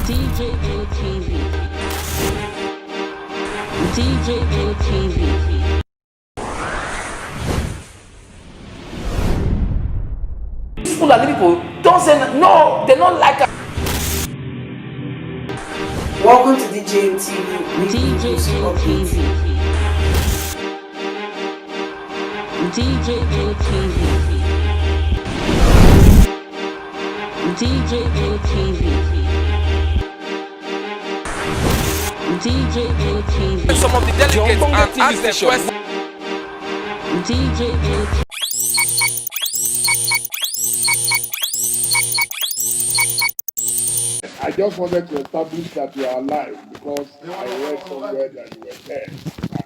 DJM TV. DJM TV. Fulani people don't say no, they don't like us. Welcome to DJM TV. DJM TV. DJM TV. DJM TV. DJM TV. Some of the delegates and ask them questions. DJM. I just wanted to establish that you are alive because I read somewhere that you were dead.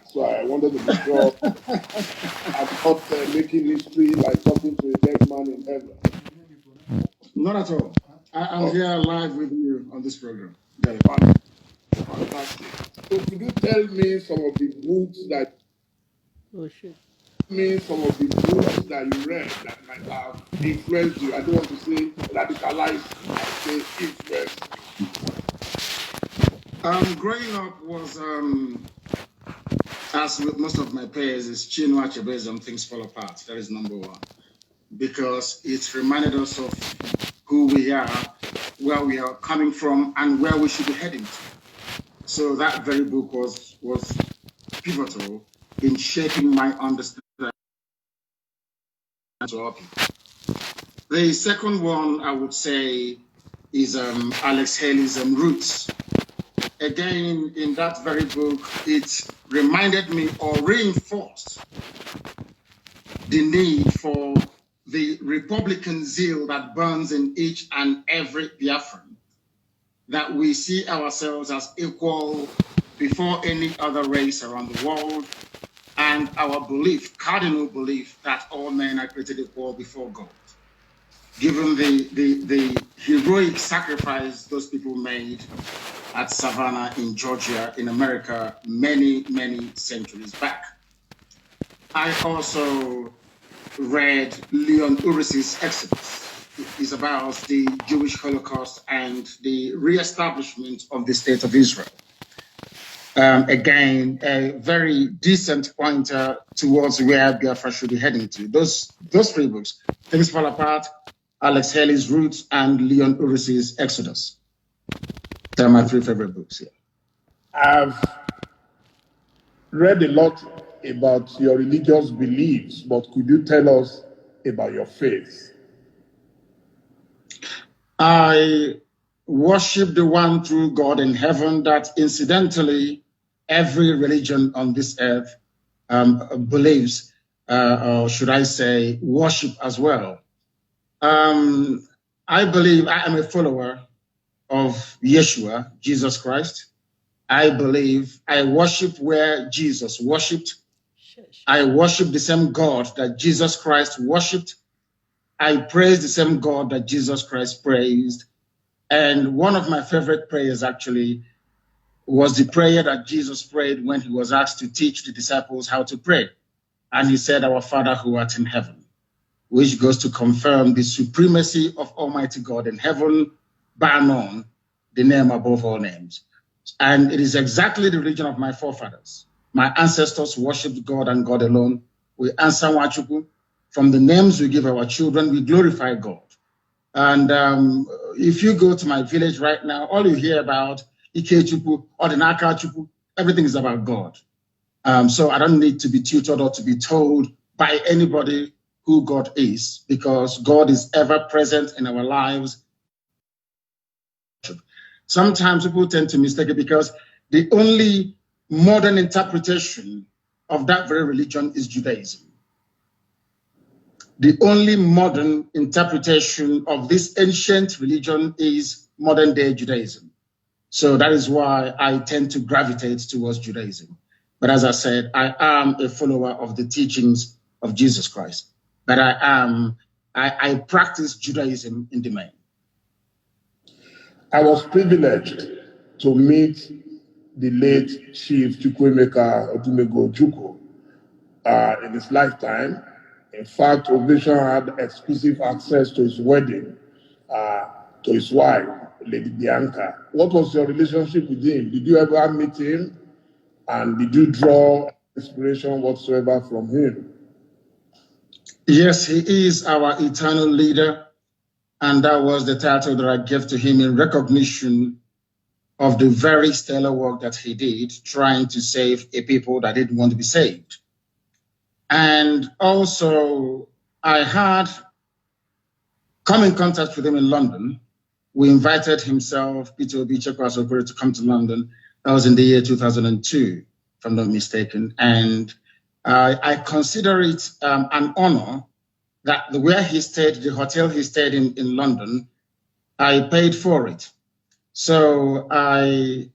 So I wanted to be sure I'm not making history like talking to a dead man in heaven. Not at all. I'm here live with you on this program. Fantastic. So could you tell me some of the books that you read that might have influenced you? I don't want to say radicalized, I say influenced. Growing up was, as with most of my peers, is Chinua Achebe's Things Fall Apart. That is number one. Because it reminded us of who we are, where we are coming from, and where we should be heading to. So that very book was pivotal in shaping my understanding to our people. The second one I would say is Alex Haley's Roots. Again, in that very book, it reminded me or reinforced the need for the Republican zeal that burns in each and every Biafran, that we see ourselves as equal before any other race around the world, and our belief, cardinal belief, that all men are created equal before God. Given the heroic sacrifice those people made at Savannah in Georgia, in America, many, many centuries back. I also read Leon Uris's Exodus. It's about the Jewish Holocaust and the reestablishment of the State of Israel. Again, a very decent pointer towards where Biafra should be heading to. Those three books, Things Fall Apart, Alex Haley's Roots, and Leon Uris's Exodus. They're my three favorite books here. I've read a lot about your religious beliefs, but could you tell us about your faith? I worship the one true God in heaven that incidentally every religion on this earth believes, or should I say, worship as well. I believe I am a follower of Yeshua, Jesus Christ. I believe I worship where Jesus worshipped. I worship the same God that Jesus Christ worshipped. I praise the same God that Jesus Christ praised. And one of my favorite prayers actually was the prayer that Jesus prayed when he was asked to teach the disciples how to pray. And he said, "Our Father who art in heaven," which goes to confirm the supremacy of Almighty God in heaven, bar none, the name above all names. And it is exactly the religion of my forefathers. My ancestors worshipped God and God alone. We answer Wachuku. From the names we give our children, we glorify God. And if you go to my village right now, all you hear about Ikechuku or the Nakachuku, everything is about God. So I don't need to be tutored or to be told by anybody who God is, because God is ever present in our lives. Sometimes people tend to mistake it because the only modern interpretation of that very religion is Judaism. The only modern interpretation of this ancient religion is modern day Judaism. So that is why I tend to gravitate towards Judaism. But as I said, I am a follower of the teachings of Jesus Christ. But I practice Judaism in the main. I was privileged to meet the late Chief Chukwuemeka Odumego Ojukwu in his lifetime. In fact, Ovation had exclusive access to his wedding to his wife, Lady Bianca. What was your relationship with him? Did you ever meet him? And did you draw inspiration whatsoever from him? Yes, he is our eternal leader. And that was the title that I gave to him in recognition of the very stellar work that he did, trying to save a people that didn't want to be saved. And also, I had come in contact with him in London. We invited himself, Peter Obi Chekwasokore, to come to London. That was in the year 2002, if I'm not mistaken. And I consider it an honor that where he stayed, the hotel he stayed in London, I paid for it. So I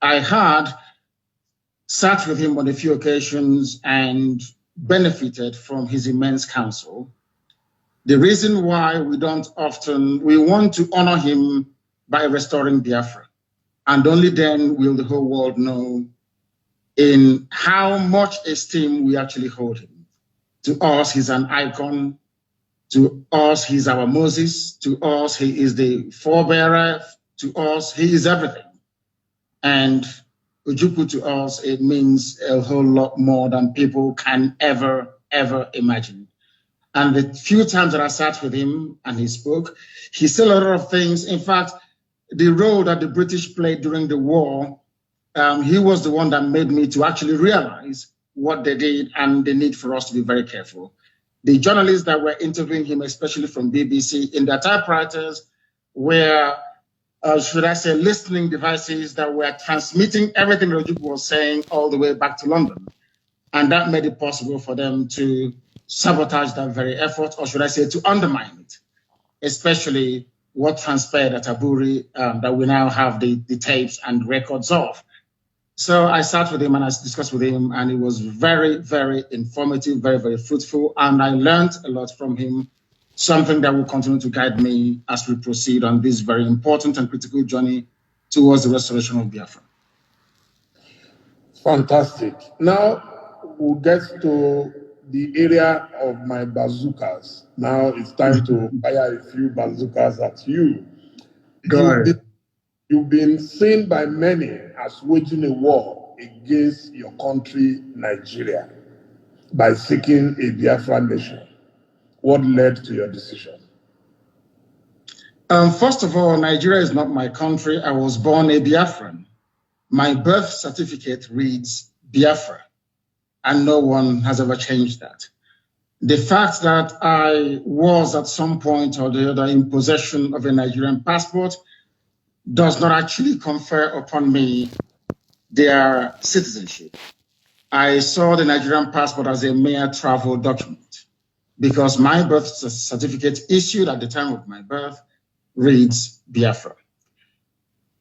had sat with him on a few occasions and benefited from his immense counsel. The reason why we want to honor him by restoring Biafra. And only then will the whole world know in how much esteem we actually hold him. To us, he's an icon. To us, he's our Moses. To us, he is the forebearer. To us, he is everything. And Ojukwu to us, it means a whole lot more than people can ever imagine. And the few times that I sat with him and he spoke, he said a lot of things. In fact, the role that the British played during the war, he was the one that made me to actually realize what they did and the need for us to be very careful. The journalists that were interviewing him, especially from BBC, in their typewriters were, should I say, listening devices that were transmitting everything Ojukwu was saying all the way back to London. And that made it possible for them to sabotage that very effort, or should I say, to undermine it, especially what transpired at Aburi, that we now have the tapes and records of. So I sat with him and I discussed with him, and it was very informative, very fruitful. And I learned a lot from him, something that will continue to guide me as we proceed on this very important and critical journey towards the restoration of Biafra. Fantastic. Now we'll get to the area of my bazookas. Now it's time to fire a few bazookas at you. Go ahead. You've been seen by many as waging a war against your country, Nigeria, by seeking a Biafra nation. What led to your decision? First of all, Nigeria is not my country. I was born a Biafran. My birth certificate reads Biafra, and no one has ever changed that. The fact that I was at some point or the other in possession of a Nigerian passport does not actually confer upon me their citizenship. I saw the Nigerian passport as a mere travel document because my birth certificate issued at the time of my birth reads Biafra.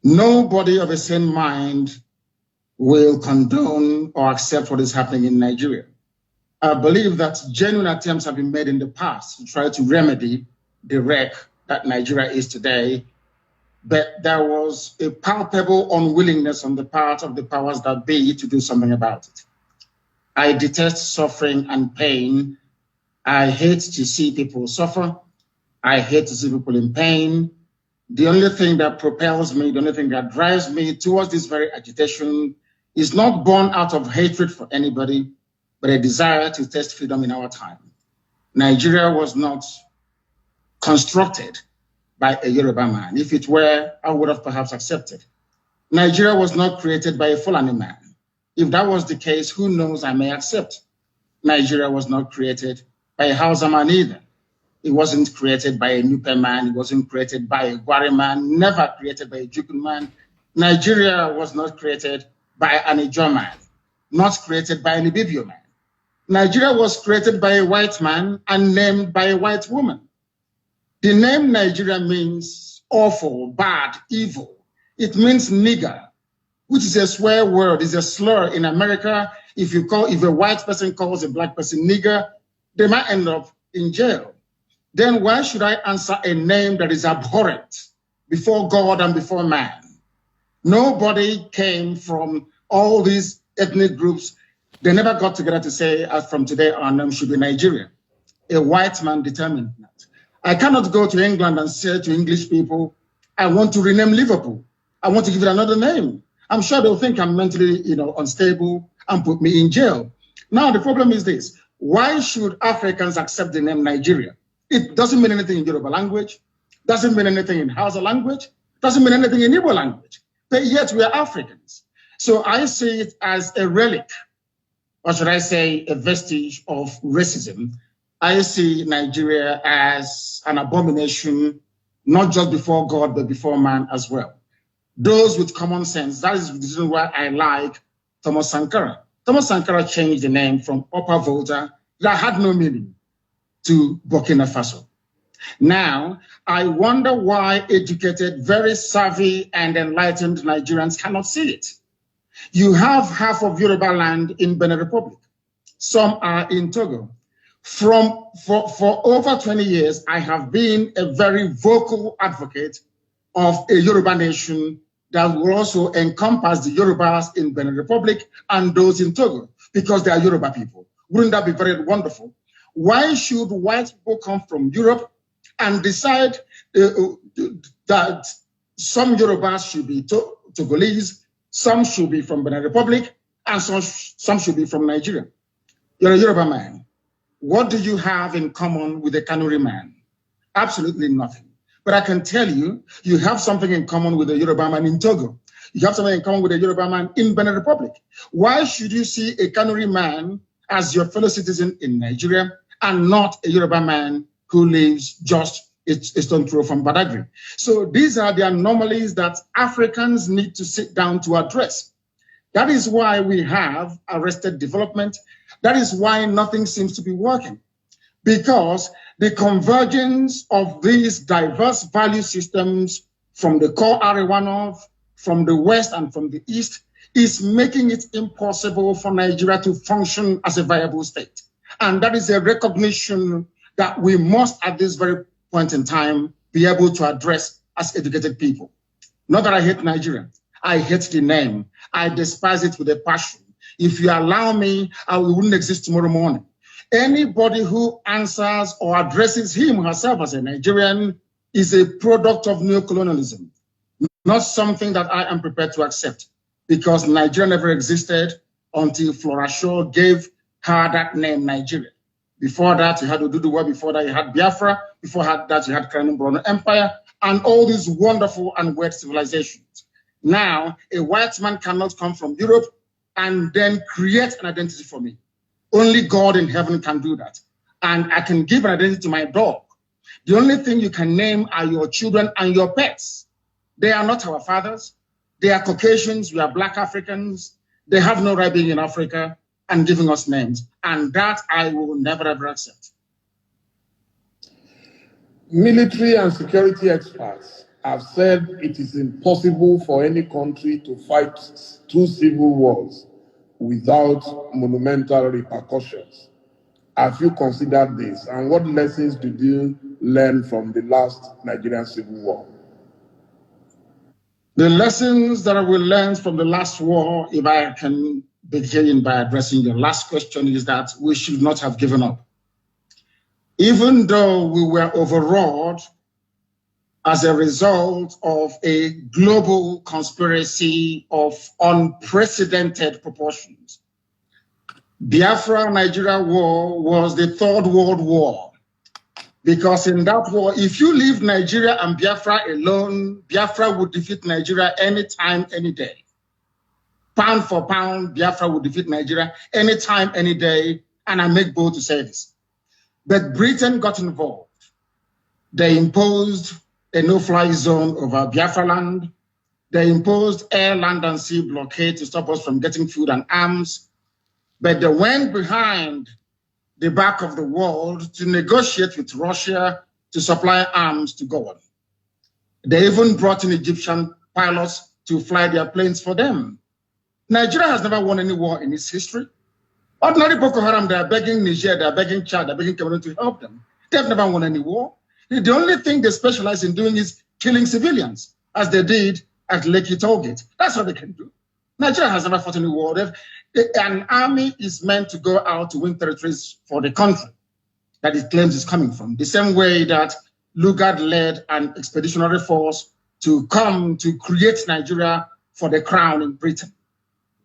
Nobody of a sane mind will condone or accept what is happening in Nigeria. I believe that genuine attempts have been made in the past to try to remedy the wreck that Nigeria is today, but there was a palpable unwillingness on the part of the powers that be to do something about it. I detest suffering and pain. I hate to see people suffer. I hate to see people in pain. The only thing that propels me, the only thing that drives me towards this very agitation is not born out of hatred for anybody, but a desire to test freedom in our time. Nigeria was not constructed by a Yoruba man. If it were, I would have perhaps accepted. Nigeria was not created by a Fulani man. If that was the case, who knows, I may accept. Nigeria was not created by a Hausa man either. It wasn't created by a Nupe man. It wasn't created by a Gwari man, never created by a Jukun man. Nigeria was not created by an Ijaw man, not created by an Ibibio man. Nigeria was created by a white man and named by a white woman. The name Nigeria means awful, bad, evil. It means nigger, which is a swear word, is a slur in America. If a white person calls a black person nigger, they might end up in jail. Then why should I answer a name that is abhorrent before God and before man? Nobody came from all these ethnic groups. They never got together to say, from today our name should be Nigeria. A white man determined that. I cannot go to England and say to English people, I want to rename Liverpool. I want to give it another name. I'm sure they'll think I'm mentally, unstable and put me in jail. Now, the problem is this. Why should Africans accept the name Nigeria? It doesn't mean anything in Yoruba language, doesn't mean anything in Hausa language, doesn't mean anything in Igbo language, but yet we are Africans. So I see it as a relic, or should I say a vestige of racism. I see Nigeria as an abomination, not just before God, but before man as well. Those with common sense, that is the reason why I like Thomas Sankara. Thomas Sankara changed the name from Upper Volta that had no meaning to Burkina Faso. Now, I wonder why educated, very savvy and enlightened Nigerians cannot see it. You have half of Yoruba land in Benin Republic. Some are in Togo. For over 20 years, I have been a very vocal advocate of a Yoruba nation that will also encompass the Yorubas in Benin Republic and those in Togo, because they are Yoruba people. Wouldn't that be very wonderful? Why should white people come from Europe and decide that some Yorubas should be Togolese, some should be from Benin Republic, and some should be from Nigeria? You're a Yoruba man. What do you have in common with a Kanuri man? Absolutely nothing. But I can tell you, you have something in common with a Yoruba man in Togo. You have something in common with a Yoruba man in Benin Republic. Why should you see a Kanuri man as your fellow citizen in Nigeria and not a Yoruba man who lives just a stone throw from Badagry? So these are the anomalies that Africans need to sit down to address. That is why we have arrested development. That is why nothing seems to be working. Because the convergence of these diverse value systems from the core Arewanov, from the West and from the East, is making it impossible for Nigeria to function as a viable state. And that is a recognition that we must, at this very point in time, be able to address as educated people. Not that I hate Nigeria. I hate the name. I despise it with a passion. If you allow me, I wouldn't exist tomorrow morning. Anybody who answers or addresses him or herself as a Nigerian is a product of neocolonialism, not something that I am prepared to accept, because Nigeria never existed until Flora Shaw gave her that name, Nigeria. Before that, you had Oduduwa. Before that, you had Biafra. Before that, you had Crown Brono Empire, and all these wonderful and weird civilizations. Now, a white man cannot come from Europe and then create an identity for me. Only God in heaven can do that. And I can give an identity to my dog. The only thing you can name are your children and your pets. They are not our fathers. They are Caucasians. We are Black Africans. They have no right being in Africa and giving us names. And that I will never, ever accept. Military and security experts have said it is impossible for any country to fight 2 civil wars without monumental repercussions. Have you considered this? And what lessons did you learn from the last Nigerian Civil War? The lessons that I will learn from the last war, if I can begin by addressing your last question, is that we should not have given up. Even though we were overawed as a result of a global conspiracy of unprecedented proportions. Biafra-Nigeria war was the Third World War, because in that war, if you leave Nigeria and Biafra alone, Biafra would defeat Nigeria anytime, any day. Pound for pound, Biafra would defeat Nigeria anytime, any day, and I make bold to say this. But Britain got involved. They imposed a no-fly zone over Biafra land. They imposed air, land, and sea blockade to stop us from getting food and arms. But they went behind the back of the world to negotiate with Russia to supply arms to God. They even brought in Egyptian pilots to fly their planes for them. Nigeria has never won any war in its history. Ordinary Boko Haram, they are begging Niger, they are begging Chad, they are begging Cameroon to help them. They've never won any war. The only thing they specialize in doing is killing civilians, as they did at Lekki Tollgate. That's what they can do. Nigeria has never fought any war. An army is meant to go out to win territories for the country that it claims is coming from. The same way that Lugard led an expeditionary force to come to create Nigeria for the crown in Britain.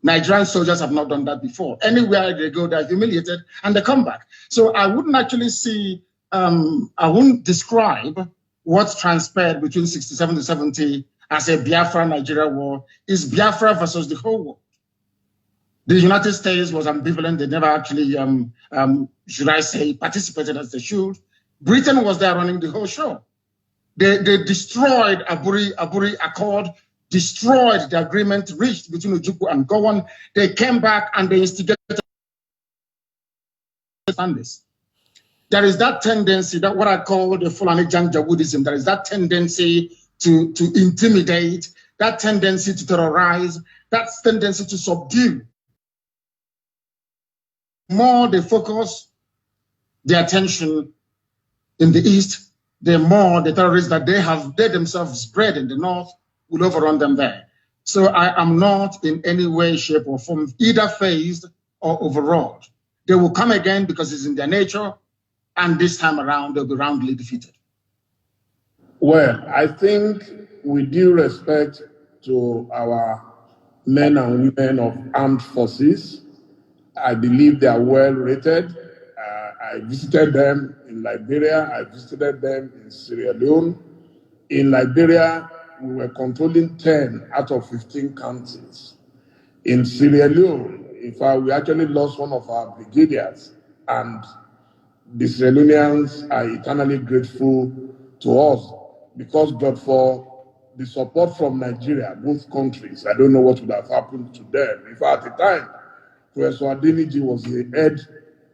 Nigerian soldiers have not done that before. Anywhere they go, they're humiliated and they come back. So I wouldn't actually see, I wouldn't describe what transpired between 67 to 70 as a Biafra-Nigeria war. Is Biafra versus the whole world. The United States was ambivalent. They never actually, should I say, participated as they should. Britain was there running the whole show. They destroyed Aburi Accord, destroyed the agreement reached between Ojukwu and Gowon. They came back and they instigated this. There is that tendency, that what I call the Fulani Janjaweedism, there is that tendency to intimidate, that tendency to terrorize, that tendency to subdue. The more they focus their attention in the East, the more the terrorists that they themselves spread in the North will overrun them there. So I am not in any way, shape, or form either phased or overawed. They will come again because it's in their nature, and this time around they'll be roundly defeated. Well, I think with due respect to our men and women of armed forces, I believe they are well rated. I visited them in Liberia. I visited them in Sierra Leone. In Liberia, we were controlling 10 out of 15 counties. In Sierra Leone, in fact, we actually lost one of our brigadiers, and the Sierra Leoneans are eternally grateful to us because, but for the support from Nigeria, both countries, I don't know what would have happened to them. In fact, at the time, Professor Adeniji was the head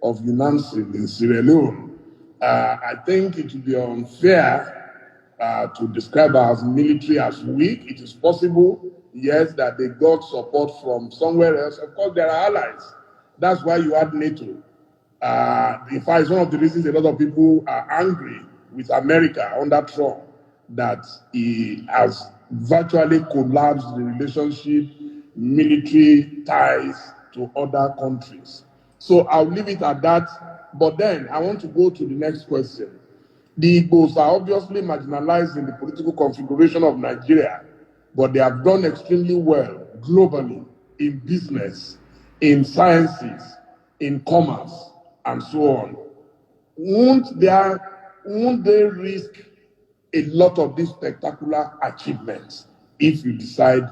of UNAMSIL in Sierra Leone. I think it would be unfair to describe us military as weak. It is possible, yes, that they got support from somewhere else. Of course, there are allies. That's why you had NATO. In fact, it's one of the reasons a lot of people are angry with America under Trump, that he has virtually collapsed the relationship, military ties to other countries. So I'll leave it at that. But then I want to go to the next question. The Igbos are obviously marginalized in the political configuration of Nigeria, but they have done extremely well globally in business, in sciences, in commerce, and so on. Won't they risk a lot of these spectacular achievements if you decide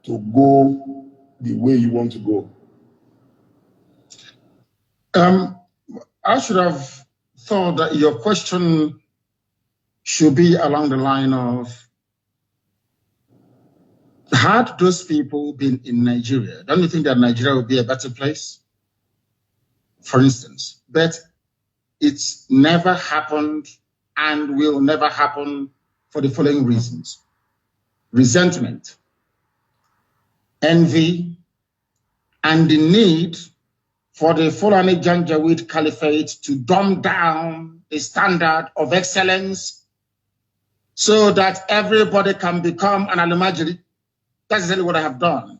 to go the way you want to go? I should have thought that your question should be along the line of, had those people been in Nigeria, don't you think that Nigeria would be a better place? For instance, but it's never happened and will never happen for the following reasons: resentment, envy, and the need for the Fulani Janjaweed Caliphate to dumb down the standard of excellence so that everybody can become an Alimajiri. That's exactly what I have done.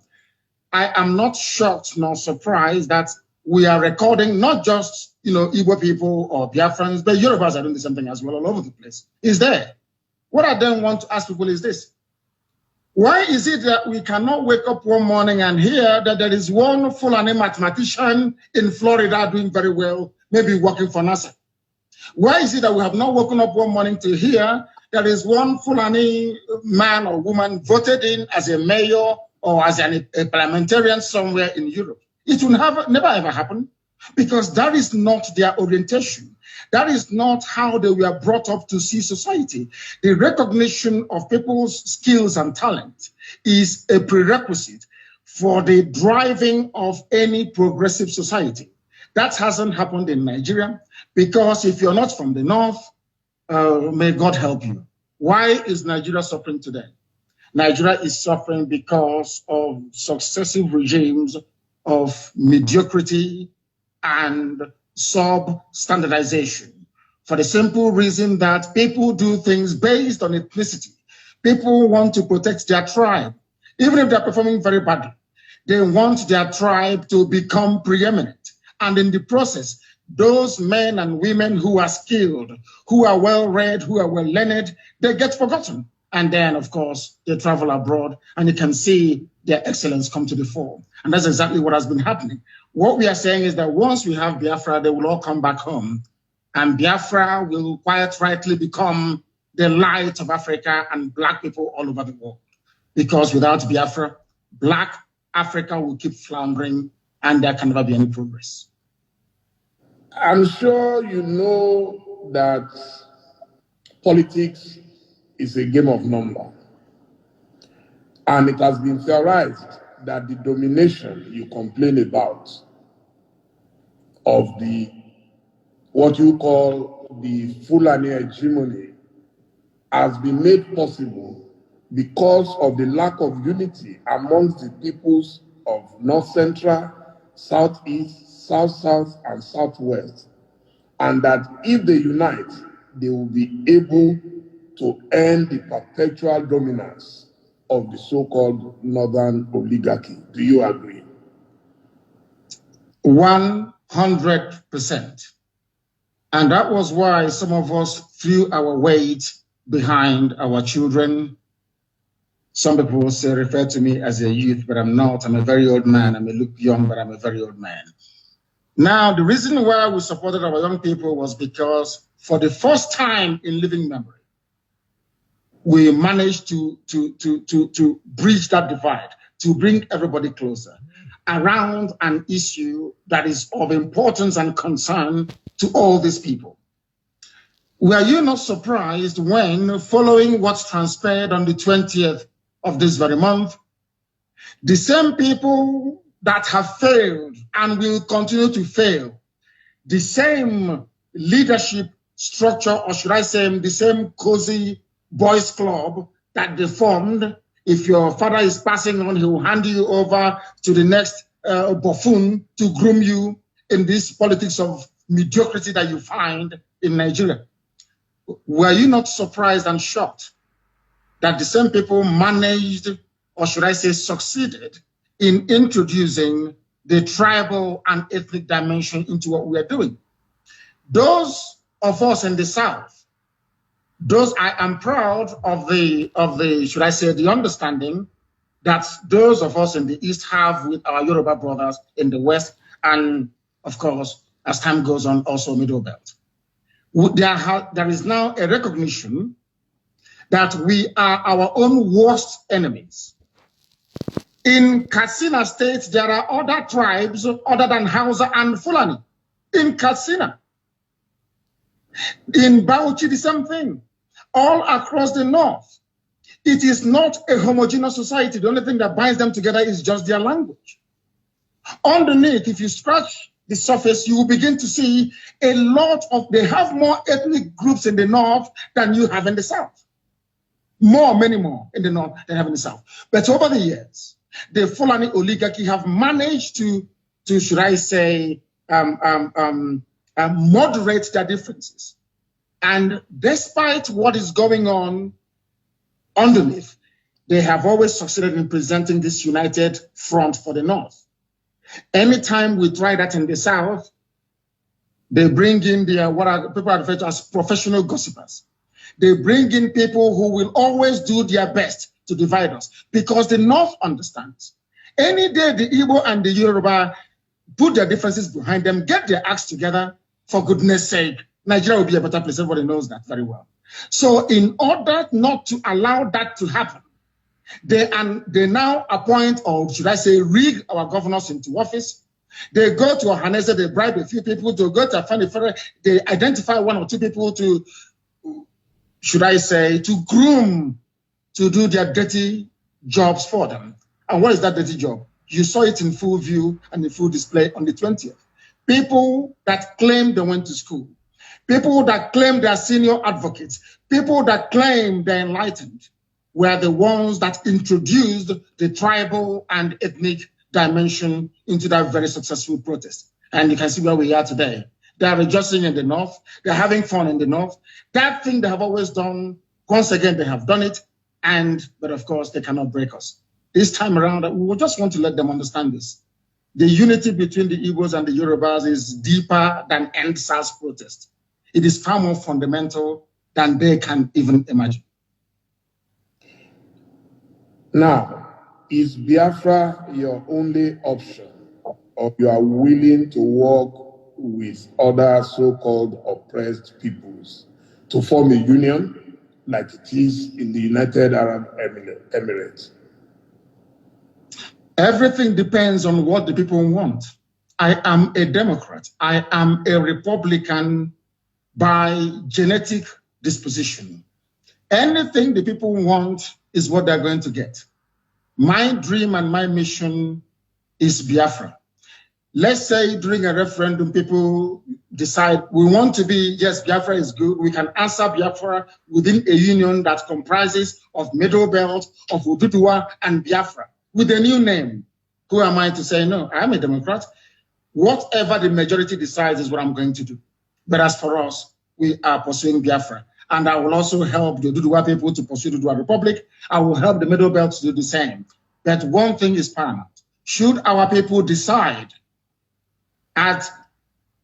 I am not shocked nor surprised that we are recording not just, Igbo people or Biafrans, but Yorubas are doing the same thing as well all over the place. It's there. What I then want to ask people is this: why is it that we cannot wake up one morning and hear that there is one Fulani mathematician in Florida doing very well, maybe working for NASA? Why is it that we have not woken up one morning to hear there is one Fulani man or woman voted in as a mayor or as a parliamentarian somewhere in Europe? It will never ever happen, because that is not their orientation. That is not how they were brought up to see society. The recognition of people's skills and talent is a prerequisite for the driving of any progressive society. That hasn't happened in Nigeria, because if you're not from the North, may God help you. Why is Nigeria suffering today? Nigeria is suffering because of successive regimes of mediocrity and sub-standardization, for the simple reason that people do things based on ethnicity. People want to protect their tribe, even if they're performing very badly. They want their tribe to become preeminent, and in the process, those men and women who are skilled, who are well-read, who are well-learned, they get forgotten. And then, of course, they travel abroad and you can see their excellence come to the fore. And that's exactly what has been happening. What we are saying is that once we have Biafra, they will all come back home. And Biafra will quite rightly become the light of Africa and Black people all over the world. Because without Biafra, Black Africa will keep floundering and there can never be any progress. I'm sure you know that politics is a game of number. And it has been theorized that the domination you complain about of the, what you call the Fulani hegemony, has been made possible because of the lack of unity amongst the peoples of North Central, Southeast, South-South, and Southwest. And that if they unite, they will be able to end the perpetual dominance of the so-called Northern oligarchy. Do you agree? 100%. And that was why some of us threw our weight behind our children. Some people say, refer to me as a youth, but I'm not. I'm a very old man. I may look young, but I'm a very old man. Now, the reason why we supported our young people was because for the first time in living memory, we managed to bridge that divide, to bring everybody closer around an issue that is of importance and concern to all these people. Were you not surprised when, following what transpired on the 20th of this very month, the same people that have failed and will continue to fail, the same leadership structure, or should I say the same cozy boys club that they formed, if your father is passing on, he will hand you over to the next buffoon to groom you in this politics of mediocrity that you find in Nigeria. Were you not surprised and shocked that the same people managed, or should I say succeeded, in introducing the tribal and ethnic dimension into what we are doing? Those of us in the South, I am proud of the, should I say, the understanding that those of us in the East have with our Yoruba brothers in the West, and of course, as time goes on, also Middle Belt. There is now a recognition that we are our own worst enemies. In Katsina State, there are other tribes other than Hausa and Fulani. In Katsina. In Bauchi, the same thing. All across the north. It is not a homogeneous society. The only thing that binds them together is just their language. Underneath, if you scratch the surface, you will begin to see a lot of, they have more ethnic groups in the north than you have in the south. Many more in the north than have in the south. But over the years, the Fulani oligarchy have managed to should I say, moderate their differences. And despite what is going on underneath, they have always succeeded in presenting this united front for the north. Anytime we try that in the south, they bring in their, what are people are referred to as professional gossipers. They bring in people who will always do their best to divide us, because the north understands. Any day the Igbo and the Yoruba put their differences behind them, get their acts together, for goodness sake, Nigeria will be a better place. Everybody knows that very well. So in order not to allow that to happen, they now appoint, or should I say, rig our governors into office. They go to Ohanese, they bribe a few people to go to Afani, they identify one or two people to, should I say, to groom, to do their dirty jobs for them. And what is that dirty job? You saw it in full view and in full display on the 20th. People that claim they went to school, people that claim they're senior advocates, people that claim they're enlightened, were the ones that introduced the tribal and ethnic dimension into that very successful protest. And you can see where we are today. They are rejoicing in the north. They're having fun in the north. That thing they have always done, once again, they have done it. But of course, they cannot break us. This time around, we just want to let them understand this. the unity between the Igbos and the Yorubas is deeper than End SARS protest. It is far more fundamental than they can even imagine. Now, is Biafra your only option, or you are willing to work with other so-called oppressed peoples to form a union like it is in the United Arab Emirates? Everything depends on what the people want. I am a Democrat. I am a Republican by genetic disposition. Anything the people want is what they're going to get. My dream and my mission is Biafra. Let's say during a referendum, people decide we want to be, yes, Biafra is good. We can answer Biafra within a union that comprises of Middle Belt, of Oduduwa and Biafra with a new name. Who am I to say no? I'm a Democrat. Whatever the majority decides is what I'm going to do. But as for us, we are pursuing Biafra. And I will also help the Oduduwa people to pursue the Oduduwa Republic. I will help the Middle Belt to do the same. But one thing is paramount. Should our people decide at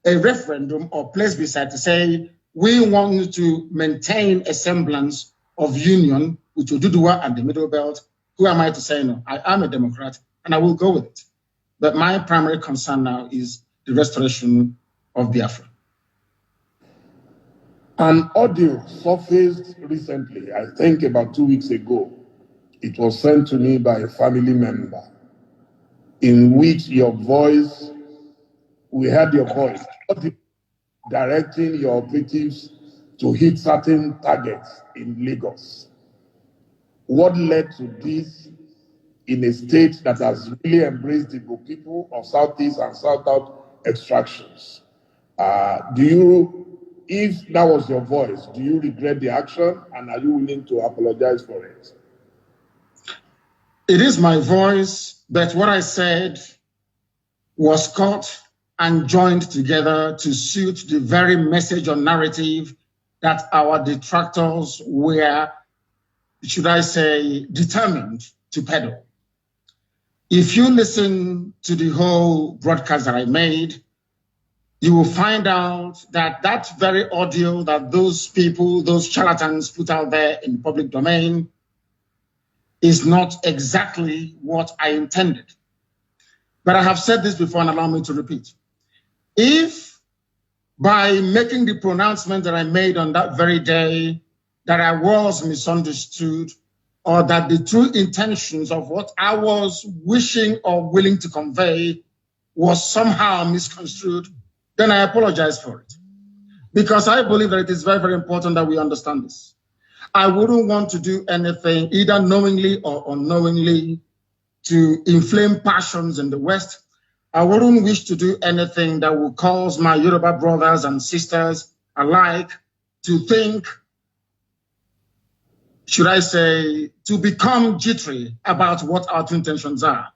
a referendum or plebiscite to say, we want to maintain a semblance of union with Oduduwa and the Middle Belt, who am I to say no? I am a Democrat and I will go with it. But my primary concern now is the restoration of Biafra. An audio surfaced recently, I think about 2 weeks ago. It was sent to me by a family member, in which your voice, we heard your voice, directing your operatives to hit certain targets in Lagos. What led to this in a state that has really embraced the Igbo people of Southeast and South extractions? If that was your voice, do you regret the action, and are you willing to apologize for it? It is my voice, but what I said was cut and joined together to suit the very message or narrative that our detractors were, should I say, determined to peddle. If you listen to the whole broadcast that I made, you will find out that that very audio that those people, those charlatans put out there in the public domain is not exactly what I intended. But I have said this before and allow me to repeat. If by making the pronouncement that I made on that very day that I was misunderstood, or that the true intentions of what I was wishing or willing to convey was somehow misconstrued, then I apologize for it. Because I believe that it is very, very important that we understand this. I wouldn't want to do anything, either knowingly or unknowingly, to inflame passions in the West. I wouldn't wish to do anything that will cause my Yoruba brothers and sisters alike to think, should I say, to become jittery about what our true intentions are.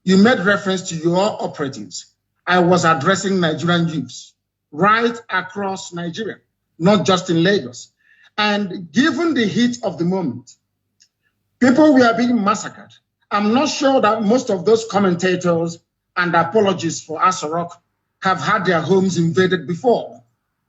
You made reference to your operatives. I was addressing Nigerian youths right across Nigeria, not just in Lagos. And given the heat of the moment, people were being massacred. I'm not sure that most of those commentators and apologists for Asarok have had their homes invaded before.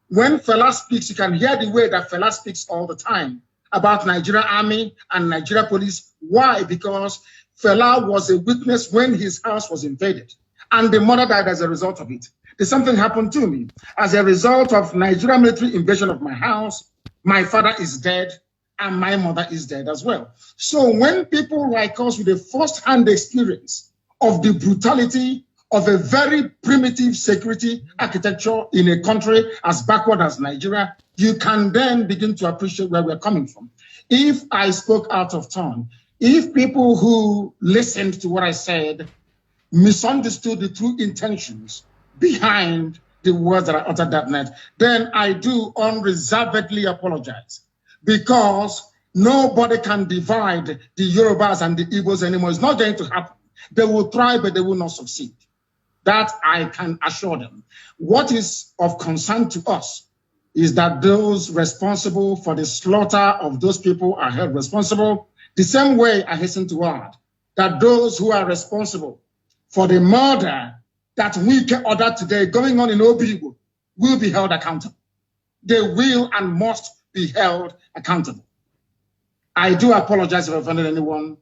When Fela speaks, you can hear the way that Fela speaks all the time about Nigeria Army and Nigeria Police. Why? Because Fela was a witness when his house was invaded, and the mother died as a result of it. The something happened to me. As a result of Nigeria military invasion of my house, my father is dead, and my mother is dead as well. So when people like us with a first-hand experience of the brutality of a very primitive security architecture in a country as backward as Nigeria, you can then begin to appreciate where we're coming from. If I spoke out of turn, if people who listened to what I said misunderstood the true intentions behind the words that I uttered that night, then I do unreservedly apologize, because nobody can divide the Yorubas and the Igbos anymore. It's not going to happen. They will try, but they will not succeed. That I can assure them. What is of concern to us is that those responsible for the slaughter of those people are held responsible. The same way I hasten to add that those who are responsible for the murder that Wike ordered today going on in Obibo will be held accountable. They will and must be held accountable. I do apologize if I offended anyone,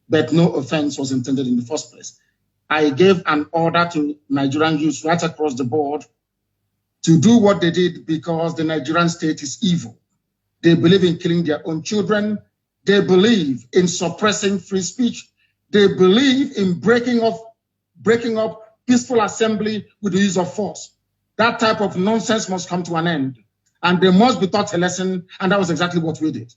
but no offense was intended in the first place. I gave an order to Nigerian youth right across the board to do what they did because the Nigerian state is evil. They believe in killing their own children. They believe in suppressing free speech. They believe in breaking up peaceful assembly with the use of force. That type of nonsense must come to an end. And they must be taught a lesson, and that was exactly what we did.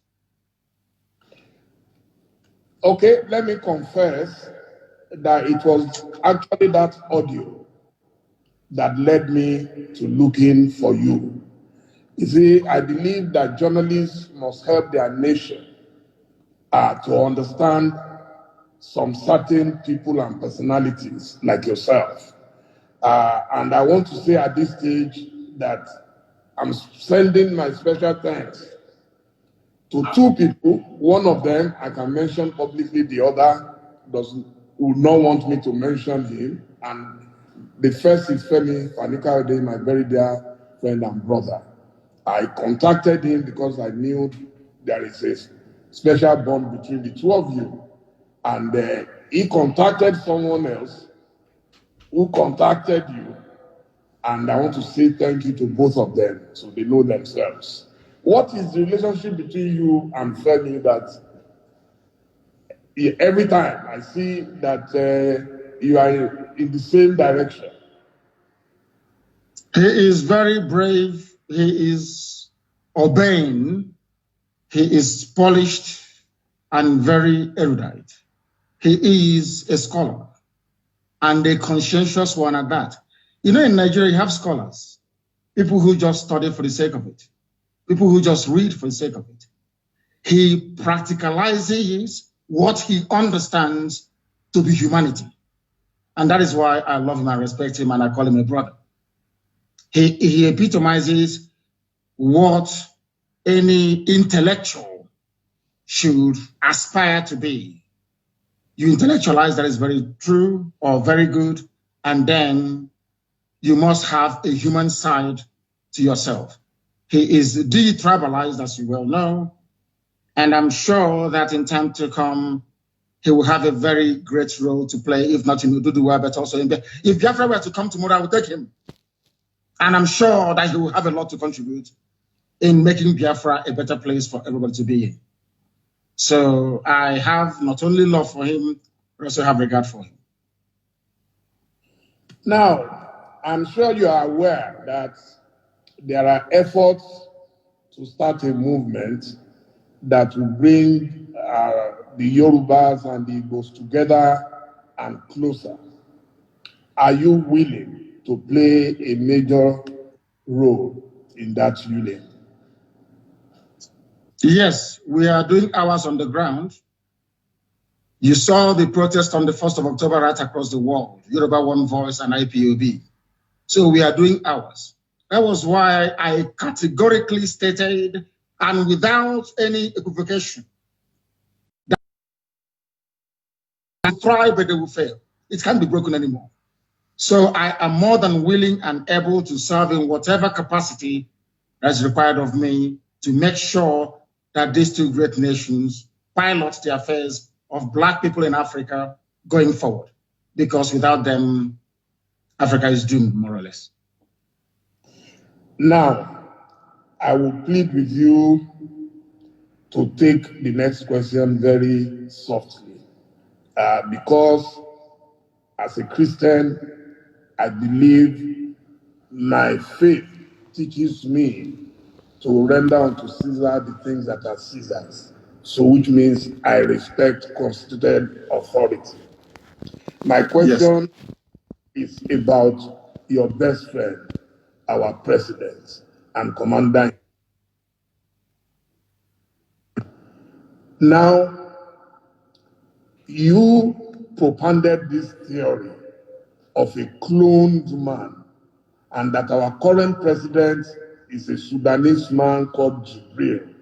Okay, let me confess that it was actually that audio that led me to looking for you. You see, I believe that journalists must help their nation to understand some certain people and personalities like yourself. And I want to say at this stage that I'm sending my special thanks to two people. One of them I can mention publicly, the other would not want me to mention him. And the first is Femi Fanika, my very dear friend and brother. I contacted him because I knew there is a special bond between the two of you. And he contacted someone else who contacted you. And I want to say thank you to both of them so they know themselves. What is the relationship between you and Femi that every time I see that you are in the same direction? He is very brave. He is urbane. He is polished and very erudite. He is a scholar and a conscientious one at that. You know, in Nigeria, you have scholars, people who just study for the sake of it, people who just read for the sake of it. He practicalizes what he understands to be humanity. And that is why I love him, I respect him, and I call him a brother. He epitomizes what any intellectual should aspire to be. You intellectualize that is very true or very good, and then you must have a human side to yourself. He is de-tribalized, as you well know, and I'm sure that in time to come, he will have a very great role to play, if not in Ududuwa, but also in Biafra. If Biafra were to come tomorrow, I would take him. And I'm sure that he will have a lot to contribute in making Biafra a better place for everybody to be in. So I have not only love for him, but also have regard for him. Now, I'm sure you are aware that there are efforts to start a movement that will bring the Yorubas and the Igbos together and closer. Are you willing to play a major role in that union? Yes, we are doing ours on the ground. You saw the protest on the 1st of October right across the world, Yoruba One Voice and IPOB. So we are doing ours. That was why I categorically stated, and without any equivocation, that they try, but they will fail. It can't be broken anymore. So I am more than willing and able to serve in whatever capacity that's required of me to make sure that these two great nations pilot the affairs of Black people in Africa going forward. Because without them, Africa is doomed, more or less. Now, I will plead with you to take the next question very softly. Because as a Christian, I believe my faith teaches me to render unto Caesar the things that are Caesar's. So which means I respect constituted authority. My question is about your best friend, our president and commander. Now, you propounded this theory of a cloned man, and that our current president is a Sudanese man called Jibril.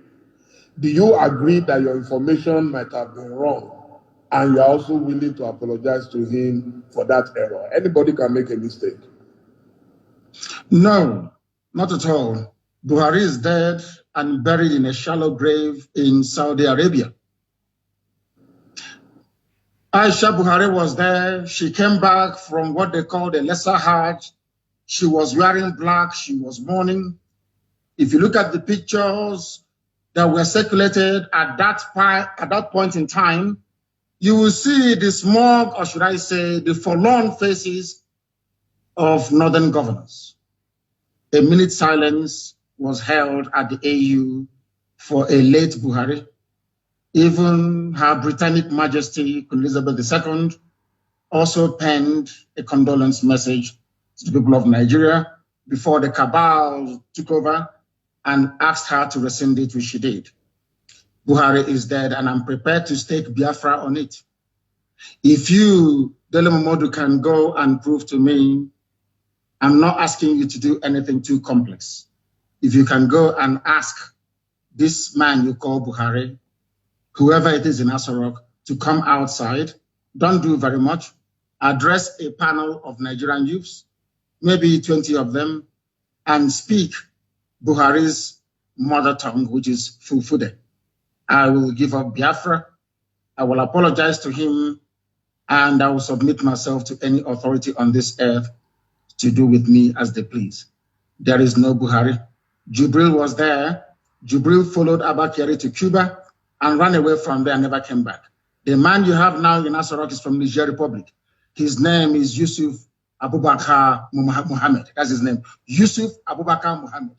Do you agree that your information might have been wrong, and you are also willing to apologize to him for that error. Anybody can make a mistake. No, not at all. Buhari is dead and buried in a shallow grave in Saudi Arabia. Aisha Buhari was there. She came back from what they called a lesser Hajj. She was wearing black. She was mourning. If you look at the pictures that were circulated at that point in time, you will see the smug, or should I say, the forlorn faces of northern governors. A minute silence was held at the AU for a late Buhari. Even Her Britannic Majesty, Queen Elizabeth II, also penned a condolence message to the people of Nigeria before the cabal took over and asked her to rescind it, which she did. Buhari is dead, and I'm prepared to stake Biafra on it. If you, Dele Momodu, can go and prove to me, I'm not asking you to do anything too complex. If you can go and ask this man you call Buhari, whoever it is in Asarok, to come outside, don't do very much, address a panel of Nigerian youths, maybe 20 of them, and speak Buhari's mother tongue, which is Fulfude. I will give up Biafra. I will apologize to him, and I will submit myself to any authority on this earth to do with me as they please. There is no Buhari. Jubril was there. Jubril followed Abba Kyari to Cuba and ran away from there and never came back. The man you have now in Asarok is from Niger Republic. His name is Yusuf Abubakar Muhammad. That's his name. Yusuf Abubakar Muhammad.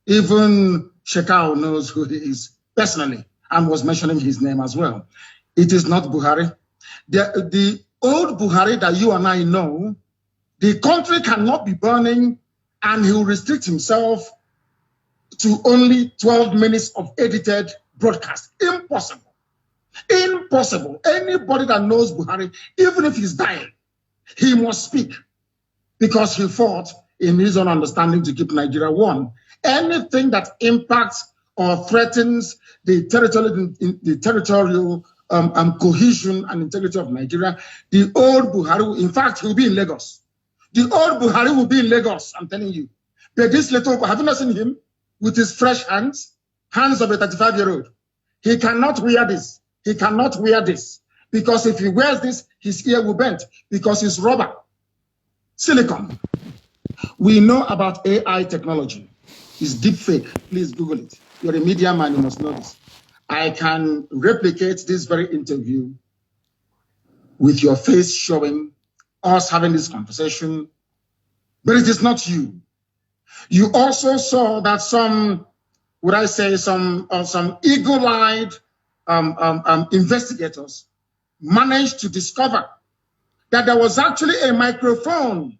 Even Shekau knows who he is personally and was mentioning his name as well. It is not Buhari. The old Buhari that you and I know, the country cannot be burning and he will restrict himself to only 12 minutes of edited broadcast. Impossible. Impossible. Anybody that knows Buhari, even if he's dying, he must speak because he fought in his own understanding to keep Nigeria one. Anything that impacts or threatens the territorial cohesion and integrity of Nigeria, the old Buhari, in fact, he will be in Lagos. The old Buhari will be in Lagos, I'm telling you. But this little, have you not seen him with his fresh hands of a 35-year-old? He cannot wear this. He cannot wear this. Because if he wears this, his ear will bend because it's rubber. Silicon. We know about AI technology. It's deep fake. Please Google it. You're a media man, you must know this. I can replicate this very interview with your face showing us having this conversation, but it is not you. You also saw that some eagle-eyed investigators managed to discover that there was actually a microphone,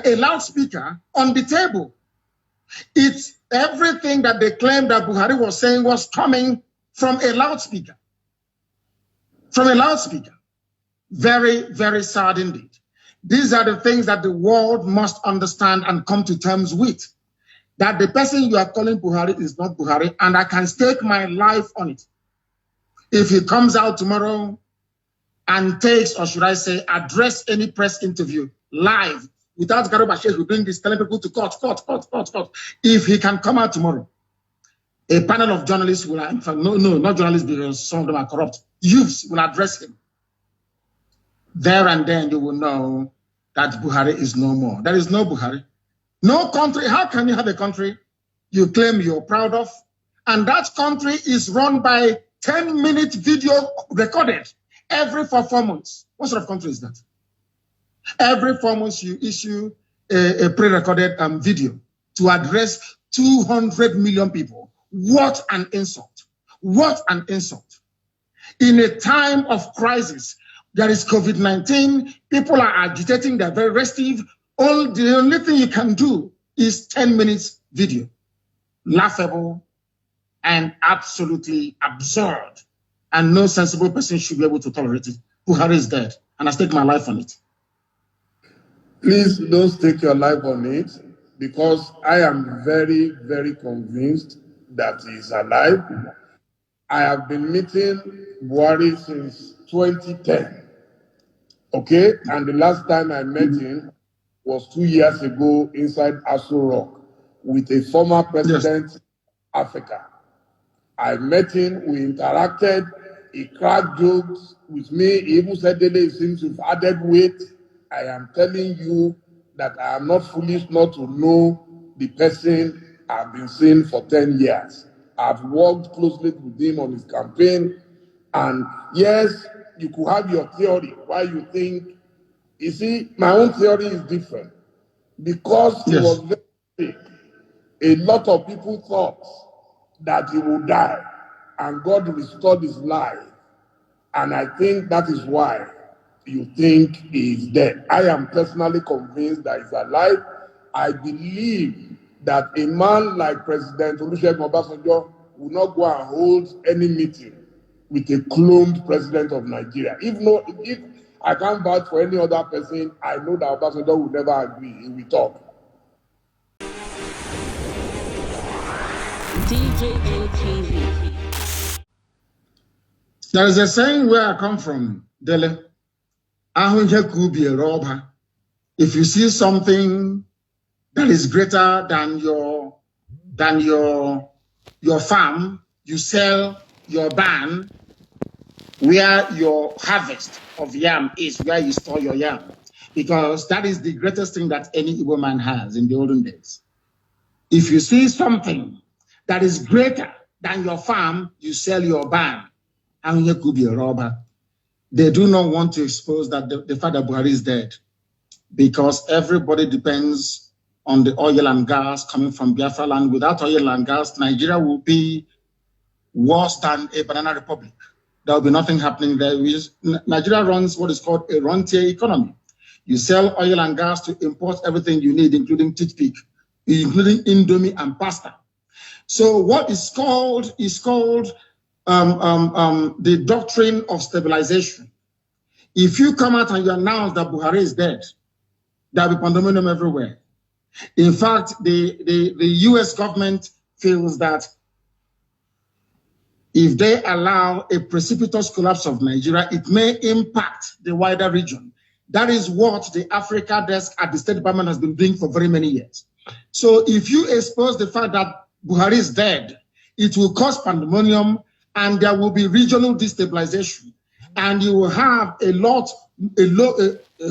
a loudspeaker on the table. It's everything that they claimed that Buhari was saying was coming from a loudspeaker. From a loudspeaker. Very, very sad indeed. These are the things that the world must understand and come to terms with. That the person you are calling Buhari is not Buhari, and I can stake my life on it. If he comes out tomorrow and takes, or should I say, address any press interview live without Garuba Sheikh who bring this, telling people to cut. If he can come out tomorrow, a panel of journalists will, in fact, no, not journalists because some of them are corrupt, youths will address him. There and then you will know that Buhari is no more. There is no Buhari. No country. How can you have a country you claim you're proud of, and that country is run by 10-minute video recorded every 4 months? What sort of country is that? Every 4 months you issue a pre-recorded video to address 200 million people. What an insult. What an insult. In a time of crisis, there is COVID-19, people are agitating, they're very restive. The only thing you can do is 10 minutes video. Laughable and absolutely absurd. And no sensible person should be able to tolerate it. Buhari is dead, and I stake my life on it. Please don't stake your life on it, because I am very, very convinced that he is alive. I have been meeting Buhari since 2010. Okay, and the last time I met him was 2 years ago inside Aso Rock with a former president of Africa. I met him, we interacted, he cracked jokes with me, he even said, Dele, it seems you've added weight. I am telling you that I am not foolish not to know the person I've been seeing for 10 years. I've worked closely with him on his campaign, and yes, you could have your theory, why you think, you see, my own theory is different. Because he was very sick, a lot of people thought that he would die, and God restored his life. And I think that is why you think he is dead. I am personally convinced that he's alive. I believe that a man like President Olusegun Obasanjo will not go and hold any meeting with a cloned president of Nigeria. If I can't vouch for any other person, I know that Obasanjo will never agree. He will talk. DJM TV. There is a saying where I come from, Dele. If you see something that is greater than your farm, you sell your barn where your harvest of yam is, where you store your yam, because that is the greatest thing that any Igbo man has in the olden days. If you see something that is greater than your farm, you sell your barn. And you could be a robber. They do not want to expose that the fact that Buhari is dead, because everybody depends on the oil and gas coming from Biafra land. Without oil and gas, Nigeria will be worse than a banana republic. There will be nothing happening there. Nigeria runs what is called a rentier economy. You sell oil and gas to import everything you need, including toothpick, including indomie and pasta. So what is called the doctrine of stabilization. If you come out and you announce that Buhari is dead, there will be pandemonium everywhere. In fact, the US government feels that if they allow a precipitous collapse of Nigeria, it may impact the wider region. That is what the Africa desk at the State Department has been doing for very many years. So if you expose the fact that Buhari is dead, it will cause pandemonium, and there will be regional destabilization, and you will have a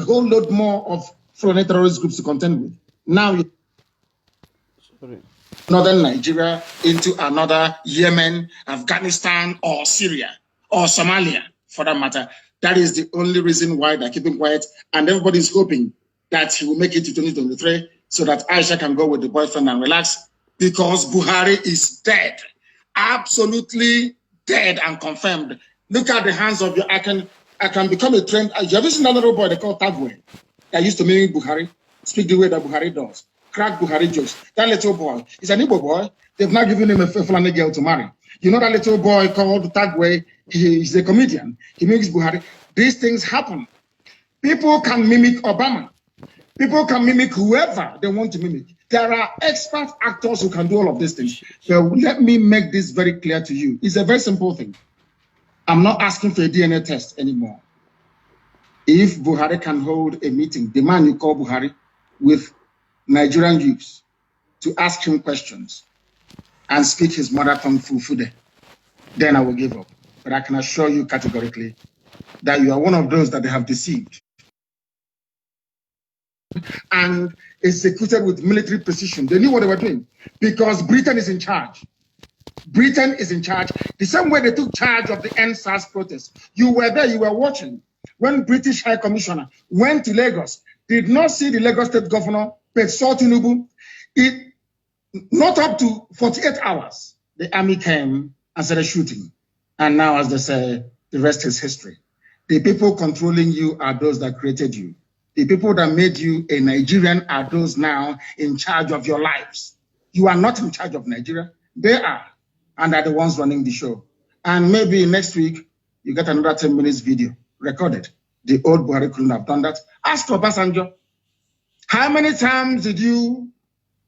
whole lot more of foreign terrorist groups to contend with. Now, northern Nigeria into another Yemen, Afghanistan, or Syria, or Somalia, for that matter. That is the only reason why they're keeping quiet, and everybody's hoping that he will make it to 2023 so that Aisha can go with the boyfriend and relax, because Buhari is dead. Absolutely dead and confirmed. Look at the hands of your, I can become a trend. You ever seen that little boy they call Tagwe that used to mimic Buhari, speak the way that Buhari does, crack Buhari jokes? That little boy is an Igbo boy. They've not given him a Fulani girl to marry. You know that little boy called Tagwe, he's a comedian. He mimics Buhari. These things happen. People can mimic Obama. People can mimic whoever they want to mimic. There are expert actors who can do all of these things. So let me make this very clear to you. It's a very simple thing. I'm not asking for a DNA test anymore. If Buhari can hold a meeting, the man you call Buhari, with Nigerian youths to ask him questions and speak his mother tongue Fufude, then I will give up. But I can assure you categorically that you are one of those that they have deceived and executed with military precision. They knew what they were doing because Britain is in charge. Britain is in charge. The same way they took charge of the NSAS protest. You were there, you were watching. When British High Commissioner went to Lagos, did not see the Lagos State Governor, Petso Tinubu. It, not up to 48 hours, the army came and started shooting. And now, as they say, the rest is history. The people controlling you are those that created you. The people that made you a Nigerian are those now in charge of your lives. You are not in charge of Nigeria. They are, and are the ones running the show. And maybe next week, you get another 10 minutes video recorded. The old Buhari couldn't have done that. Ask Obasanjo, how many times did you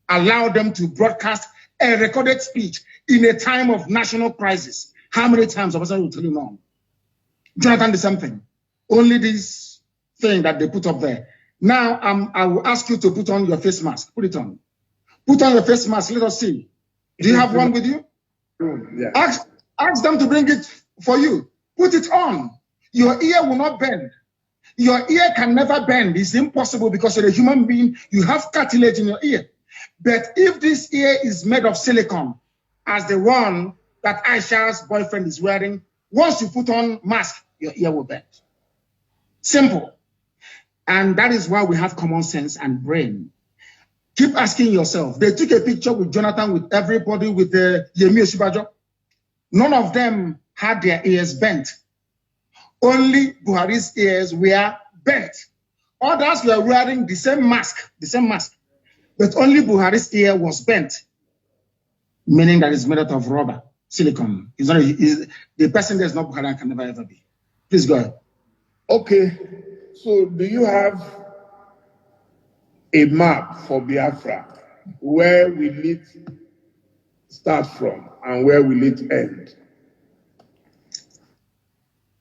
allow them to broadcast a recorded speech in a time of national crisis? How many times? Obasanjo will tell you no. Jonathan, the same thing. Only this thing that they put up there. Now, I will ask you to put on your face mask. Put it on. Put on your face mask. Let us see. Do you have one with you? Yeah. Ask them to bring it for you. Put it on. Your ear will not bend. Your ear can never bend. It's impossible because you're a human being. You have cartilage in your ear. But if this ear is made of silicone, as the one that Aisha's boyfriend is wearing, once you put on mask, your ear will bend. Simple. And that is why we have common sense and brain. Keep asking yourself. They took a picture with Jonathan, with everybody, with the Yemi Oshibajo. None of them had their ears bent. Only Buhari's ears were bent. Others were wearing the same mask, but only Buhari's ear was bent, meaning that it's made out of rubber, silicone. The person that's not Buhari can never ever be. Please go ahead. Okay, so do you have a map for Biafra? Where will it start from and where will it end?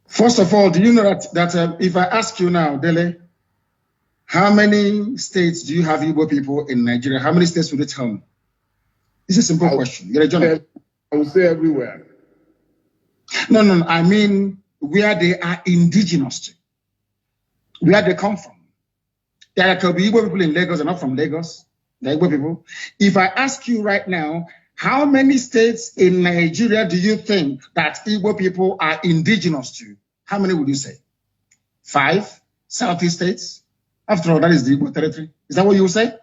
First of all, do you know that if I ask you now, Dele, how many states do you have Igbo people in Nigeria? How many states would it tell me? It's a simple question. You're a journalist. I would say everywhere. No. I mean where they are indigenous to, where they come from. There could be Igbo people in Lagos and not from Lagos. The Igbo people. If I ask you right now, how many states in Nigeria do you think that Igbo people are indigenous to? How many would you say? 5 Southeast states? After all, that is the Igbo territory. Is that what you would say?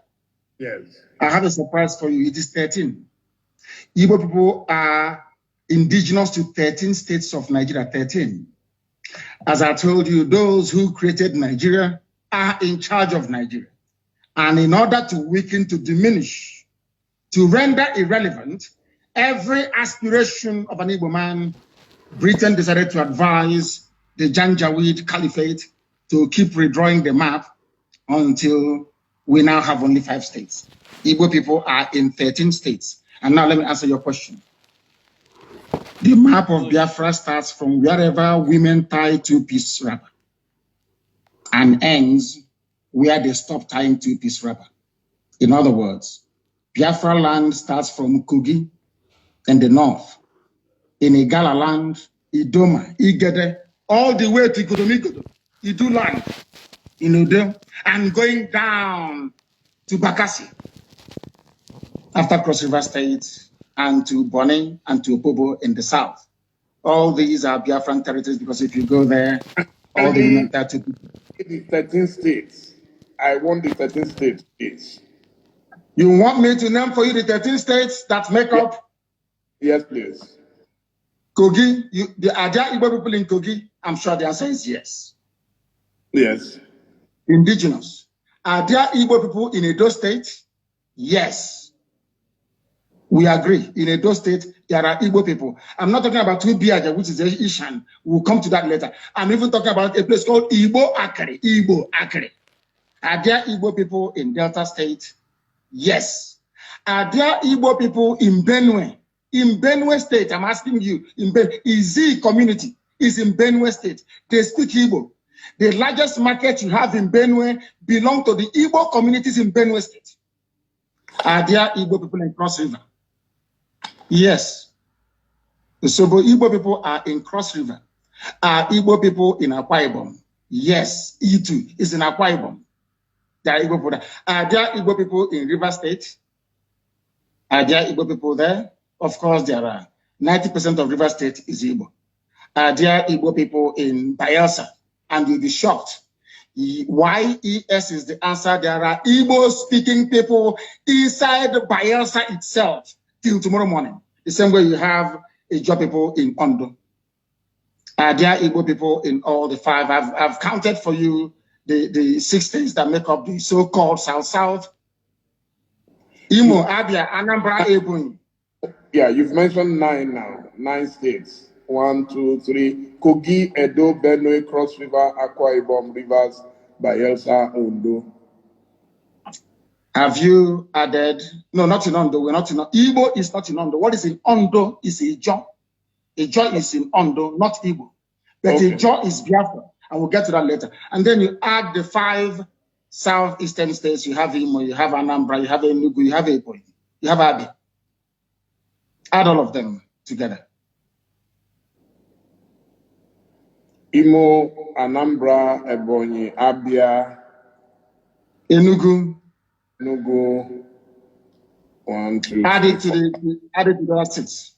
Yes. I have a surprise for you. It is 13. Igbo people are indigenous to 13 states of Nigeria. 13. As I told you, those who created Nigeria are in charge of Nigeria. And in order to weaken, to diminish, to render irrelevant every aspiration of an Igbo man, Britain decided to advise the Janjaweed Caliphate to keep redrawing the map until we now have only 5 states. Igbo people are in 13 states. And now let me answer your question. The map of Biafra starts from wherever women tie 2-piece wrapper and ends where they stop tying 2-piece wrapper. In other words, Biafra land starts from Kogi in the north, in Igala land, Idoma, Igede, all the way to Igodomikodo, Idu land, in Udo, and going down to Bakassi, after Cross River State, and to Bonny and to Opobo in the south. All these are Biafran territories because if you go there, all the 13 states. I want the 13 states. You want me to name for you the 13 states that make up? Yes, please. Kogi, are there Igbo people in Kogi? I'm sure the answer is yes. Yes. Indigenous. Are there Igbo people in Edo State? Yes. We agree. In Edo State, there are Igbo people. I'm not talking about Tubiaja, which is Ishan. We'll come to that later. I'm even talking about a place called Igbo Akere. Igbo Akere. Are there Igbo people in Delta State? Yes. Are there Igbo people in Benue? In Benue State, I'm asking you, Izi community is in Benue State. They speak Igbo. The largest market you have in Benue belong to the Igbo communities in Benue State. Are there Igbo people in Cross River? Yes. The Sobo Igbo people are in Cross River. Are Igbo people in Akwa Ibom? Yes. Itu is in Akwa Ibom. There are Igbo people there. Are there Igbo people in River State? Are there Igbo people there? Of course there are. 90% of River State is Igbo. Are there Igbo people in Bayelsa? And you'll be shocked. YES is the answer. There are Igbo-speaking people inside Bayelsa itself till tomorrow morning. The same way you have Igbo people in Ondo. Are there Igbo people in all the 5? I've counted for you the 6 states that make up the so-called South-South. Imo, Abia, Anambra, Ebonyi. Yeah, you've mentioned 9 now. 9 states. 1, 2, 3. Kogi, Edo, Benue, Cross River, Akwa Ibom, Rivers, Bayelsa, Ondo. Have you added? No, not in Ondo. We're not in Ondo. Igbo is not in Ondo. What is in Ondo is Ijo. Ijo is in Ondo, not Igbo. But Okay. Ijaw is Biafra. I will get to that later. And then you add the 5 southeastern states. You have Imo, you have Anambra, you have Enugu, you have Ebonyi, you have Abia. Add all of them together. Imo, Anambra, Ebonyi, Abia, Enugu. 1, 2, add 3, it to the other 6.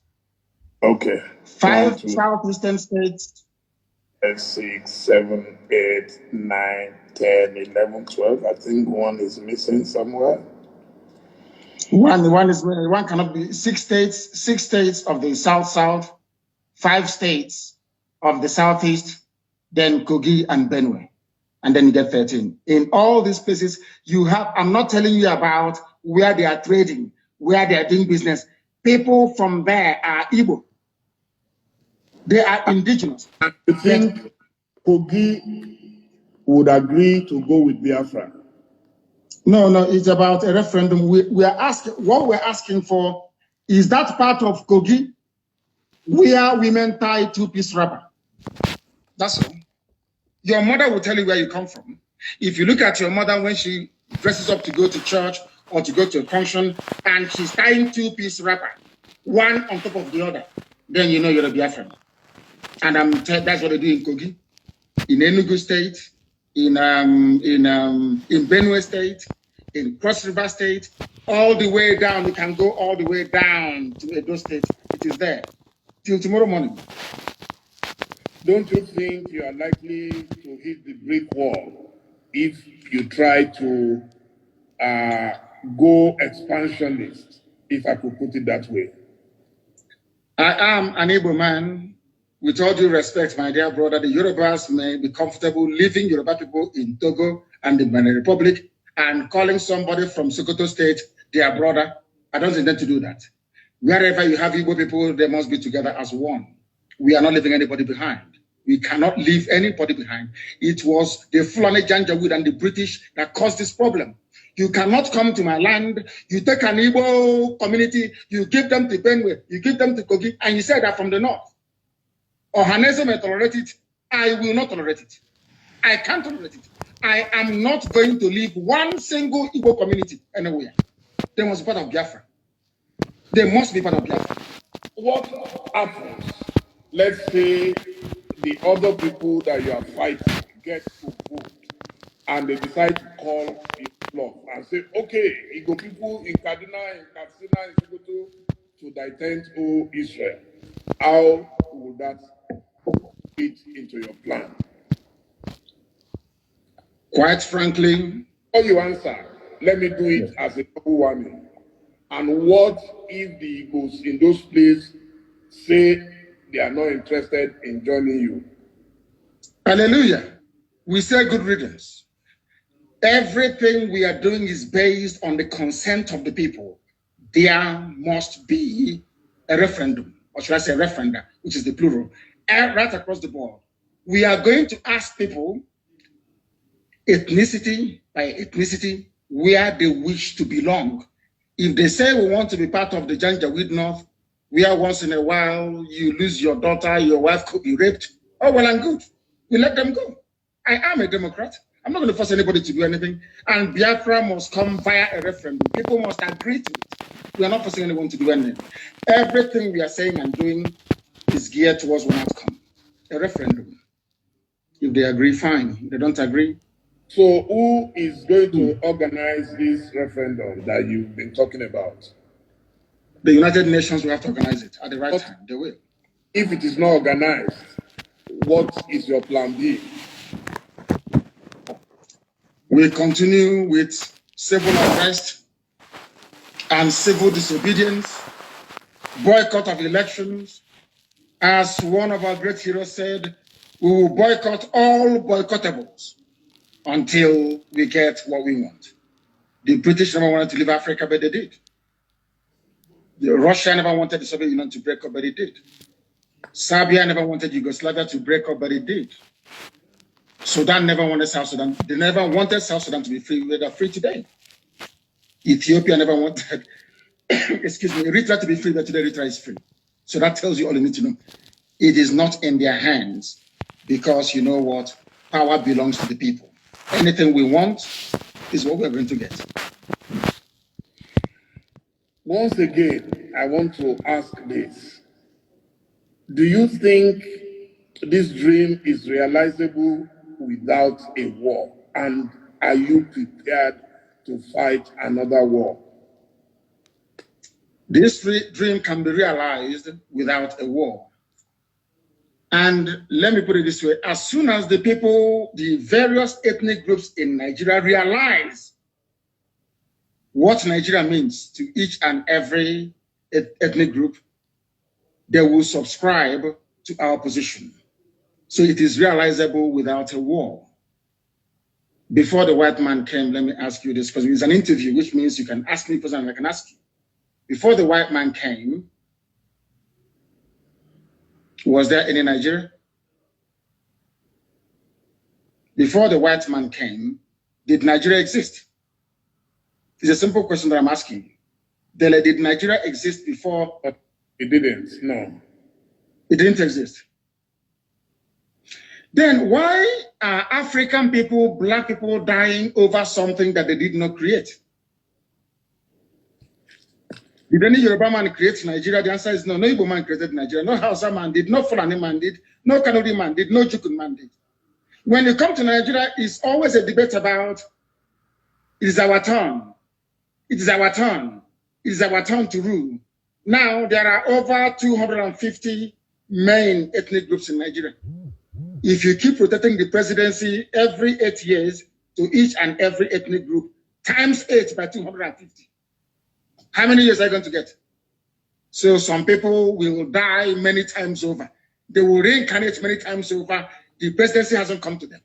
Okay. 5 1, 2, southeastern states. 6, 7, 8, 9, 10, 11, 12. I think one is missing somewhere. One cannot be 6 states. 6 states of the south, 5 states of the southeast, then Kogi and Benue, and then you get 13. In all these places, you have. I'm not telling you about where they are trading, where they are doing business. People from there are Igbo. They are indigenous. I think Kogi would agree to go with Biafra. No, it's about a referendum. We are asking, what we're asking for is that part of Kogi where women tie 2-piece wrapper. That's all. Your mother will tell you where you come from. If you look at your mother when she dresses up to go to church or to go to a function and she's tying 2-piece wrapper, one on top of the other, then you know you're a Biafran. And that's what they do in Kogi, in Enugu State, in Benue State, in Cross River State, all the way down. You can go all the way down to Edo State. It is there till tomorrow morning. Don't you think you are likely to hit the brick wall if you try to go expansionist, if I could put it that way? I am an able man. With all due respect, my dear brother, the Yorubas may be comfortable leaving Yoruba people in Togo and the Benin Republic and calling somebody from Sokoto State their brother. I don't intend to do that. Wherever you have Igbo people, they must be together as one. We are not leaving anybody behind. We cannot leave anybody behind. It was the Fulani Janjaweed and the British that caused this problem. You cannot come to my land, you take an Igbo community, you give them to Benue, you give them to Kogi, and you say they're from the north. Ohanese may tolerate it. I will not tolerate it. I can't tolerate it. I am not going to leave one single Igbo community anywhere. They must be part of Biafra. They must be part of Biafra. What happens? Let's say the other people that you are fighting get to vote and they decide to call the bluff and say, okay, Igbo people in Kaduna, in Katsina, in Sokoto to defend Israel. How will that fit into your plan? Quite frankly, Before you answer, let me do it as a double whammy. And what if the Igbos in those places say they are not interested in joining you? hallelujah, we say good riddance. Everything we are doing is based on the consent of the people. There must be a referendum, or should I say referenda, which is the plural, right across the board. We are going to ask people, ethnicity by ethnicity, where they wish to belong. If they say we want to be part of the Janjaweed North, where once in a while you lose your daughter, your wife could be raped, oh, well and good. We let them go. I am a Democrat. I'm not going to force anybody to do anything. And Biafra must come via a referendum. People must agree to it. We are not forcing anyone to do anything. Everything we are saying and doing is geared towards one outcome, a referendum. If they agree, fine. If they don't agree. So who is going to organize this referendum that you've been talking about? The United Nations will have to organize it at the right time. They will. If it is not organized, what is your plan B? We continue with civil unrest and civil disobedience, boycott of elections. As one of our great heroes said, we will boycott all boycottables until we get what we want. The British never wanted to leave Africa, but they did. Russia never wanted the Soviet Union to break up, but it did. Serbia never wanted Yugoslavia to break up, but it did. Sudan never wanted South Sudan. They never wanted South Sudan to be free. They're free today. Ethiopia never wanted, excuse me, Eritrea to be free, but today Eritrea is free. So that tells you all you need to know. It is not in their hands. because you know what? Power belongs to the people. Anything we want is what we're going to get. Once again, I want to ask this. Do you think this dream is realizable without a war? And are you prepared to fight another war? This dream can be realized without a war. And let me put it this way, as soon as the people, the various ethnic groups in Nigeria realize what Nigeria means to each and every ethnic group, they will subscribe to our position. So it is realizable without a war. Before the white man came, let me ask you this, because it's an interview, which means you can ask me a question and I can ask you. Before the white man came, was there any Nigeria? Before the white man came, did Nigeria exist? It's a simple question that I'm asking you. Dele, did Nigeria exist before? It didn't, no. It didn't exist. Then why are African people, black people dying over something that they did not create? Did any Yoruba man create Nigeria? The answer is no. No Igbo man created Nigeria. No Hausa man did. No Fulani man did. No Kanuri man did. No Jukun man did. When you come to Nigeria, it's always a debate about it is our turn. It is our turn. It is our turn to rule. Now there are over 250 main ethnic groups in Nigeria. If you keep rotating the presidency every 8 years to each and every ethnic group, times 8 by 250. How many years are you going to get? So some people will die many times over. They will reincarnate many times over. The presidency hasn't come to them.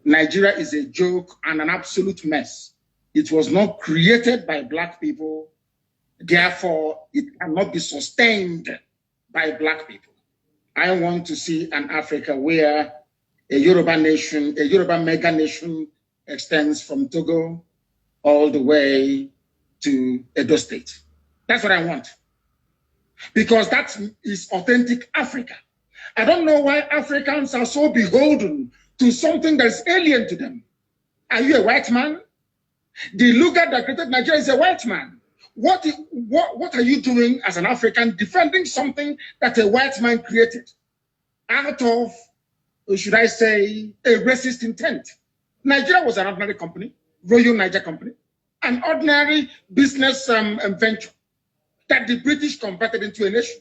Nigeria is a joke and an absolute mess. It was not created by black people. Therefore, it cannot be sustained by black people. I want to see an Africa where a Yoruba nation, a Yoruba mega nation extends from Togo all the way to Edo State. That's what I want. Because that is authentic Africa. I don't know why Africans are so beholden to something that is alien to them. Are you a white man? The Luga that created Nigeria is a white man. What are you doing as an African defending something that a white man created out of, should I say, a racist intent? Nigeria was an ordinary company, Royal Niger Company, an ordinary business venture that the British converted into a nation.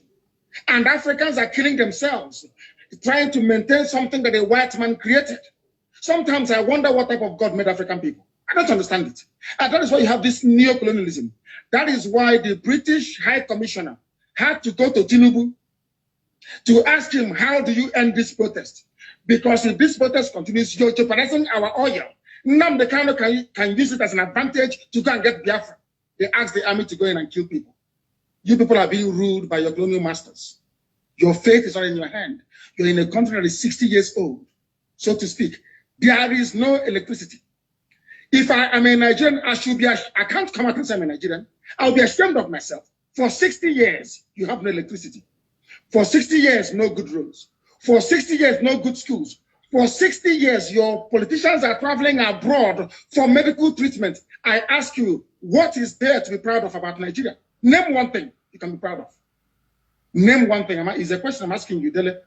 And Africans are killing themselves, trying to maintain something that a white man created. Sometimes I wonder what type of God made African people. I don't understand it. And that is why you have this neo-colonialism. That is why the British High Commissioner had to go to Tinubu to ask him, how do you end this protest? Because if this protest continues, you're jeopardizing our oil. Nnamdi Kanu can use it as an advantage to go and get Biafra. They asked the army to go in and kill people. You people are being ruled by your colonial masters. Your fate is not in your hand. You're in a country that is 60 years old, so to speak. There is no electricity. If I am a Nigerian, I can't come out and say I'm a Nigerian. I'll be ashamed of myself. For 60 years, you have no electricity. For 60 years, no good roads. For 60 years, no good schools. For 60 years, your politicians are traveling abroad for medical treatment. I ask you, what is there to be proud of about Nigeria? Name one thing you can be proud of. Name one thing. It's a question I'm asking you, Dele.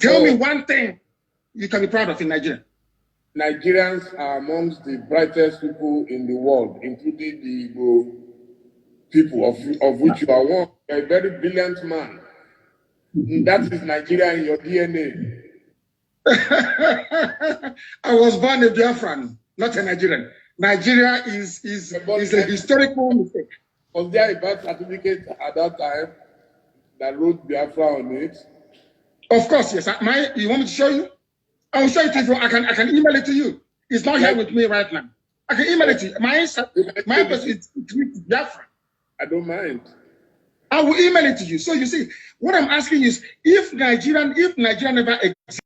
Tell me one thing you can be proud of in Nigeria. Nigerians are amongst the brightest people in the world, including the Igbo people, of which you are one. You're a very brilliant man. That is Nigeria in your DNA. I was born a Biafran, not a Nigerian. Nigeria is a historical mistake. Was there a birth certificate at that time that wrote Biafra on it? Of course, yes. You want me to show you? I will show it to you. I can email it to you. It's not here with me right now. I can email it to you. My person is Biafra. I don't mind. I will email it to you. So you see, what I'm asking is, if Nigeria never exists,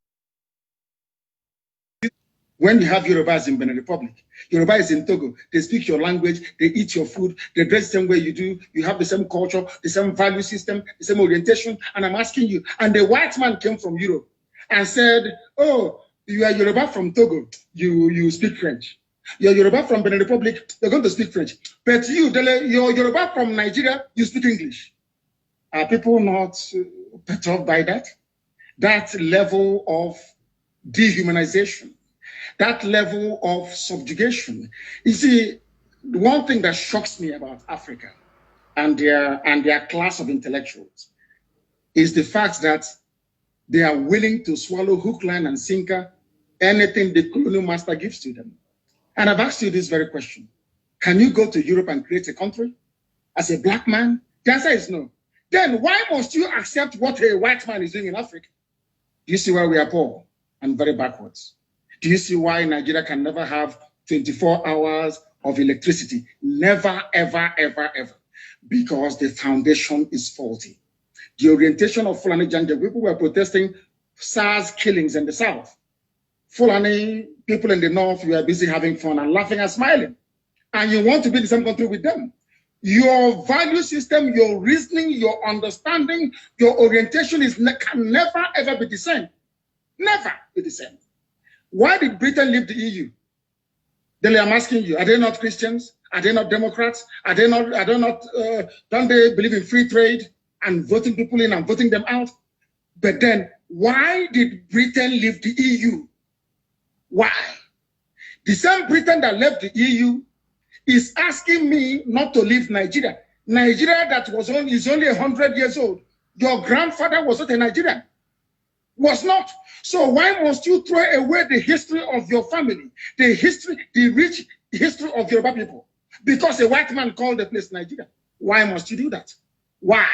when you have Yorubas in Benin Republic, Yoruba is in Togo, they speak your language, they eat your food, they dress the same way you do, you have the same culture, the same value system, the same orientation, and I'm asking you, and the white man came from Europe, and said, oh, you are Yoruba from Togo, you speak French. You're Yoruba from Benin Republic, you're going to speak French. But you, Dele, you're Yoruba from Nigeria, you speak English. Are people not perturbed by that? That level of dehumanization, that level of subjugation. You see, the one thing that shocks me about Africa and their class of intellectuals is the fact that they are willing to swallow hook, line, and sinker anything the colonial master gives to them. And I've asked you this very question. Can you go to Europe and create a country as a black man? The answer is no. Then why must you accept what a white man is doing in Africa? Do you see why we are poor and very backwards? Do you see why Nigeria can never have 24 hours of electricity? Never, ever, ever, ever. Because the foundation is faulty. The orientation of Fulani Janja, people were protesting SARS killings in the South. Fulani people in the North were busy having fun and laughing and smiling. And you want to be in the same country with them. Your value system, your reasoning, your understanding, your orientation can never, ever be the same. Never be the same. Why did Britain leave the EU? Dele, I'm asking you, are they not Christians? Are they not Democrats? Don't they believe in free trade and voting people in and voting them out? But then, why did Britain leave the EU? Why? The same Britain that left the EU is asking me not to leave Nigeria. Nigeria that is only 100 years old. Your grandfather was not a Nigerian. Was not. So why must you throw away the history of your family, the rich history of Yoruba people? Because a white man called the place Nigeria. Why must you do that? Why?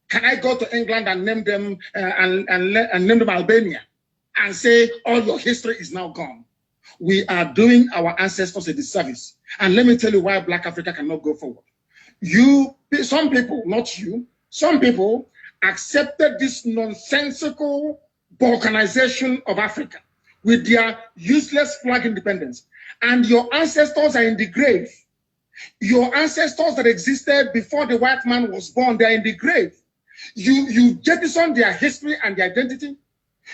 Can I go to England and name them and name them Albania and say all your history is now gone? We are doing our ancestors a disservice. And let me tell you why Black Africa cannot go forward. Some people, not you, some people accepted this nonsensical balkanization of Africa with their useless flag independence. And your ancestors are in the grave. Your ancestors that existed before the white man was born, they are in the grave. You jettison their history and their identity.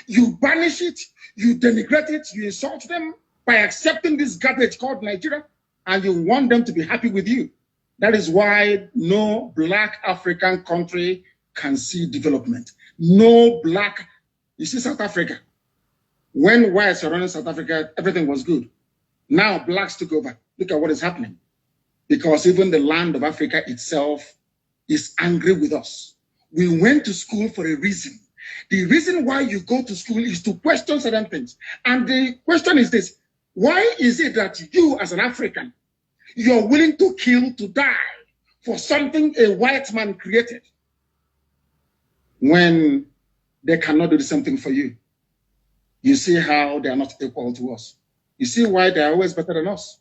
You banish it, you denigrate it, you insult them by accepting this garbage called Nigeria, and you want them to be happy with you. That is why no Black African country can see development. No Black, you see South Africa. When whites were running South Africa, everything was good. Now Blacks took over. Look at what is happening. Because even the land of Africa itself is angry with us. We went to school for a reason. The reason why you go to school is to question certain things. And the question is this: why is it that you as an African, you're willing to kill, to die for something a white man created when they cannot do the same thing for you? You see how they are not equal to us. You see why they are always better than us.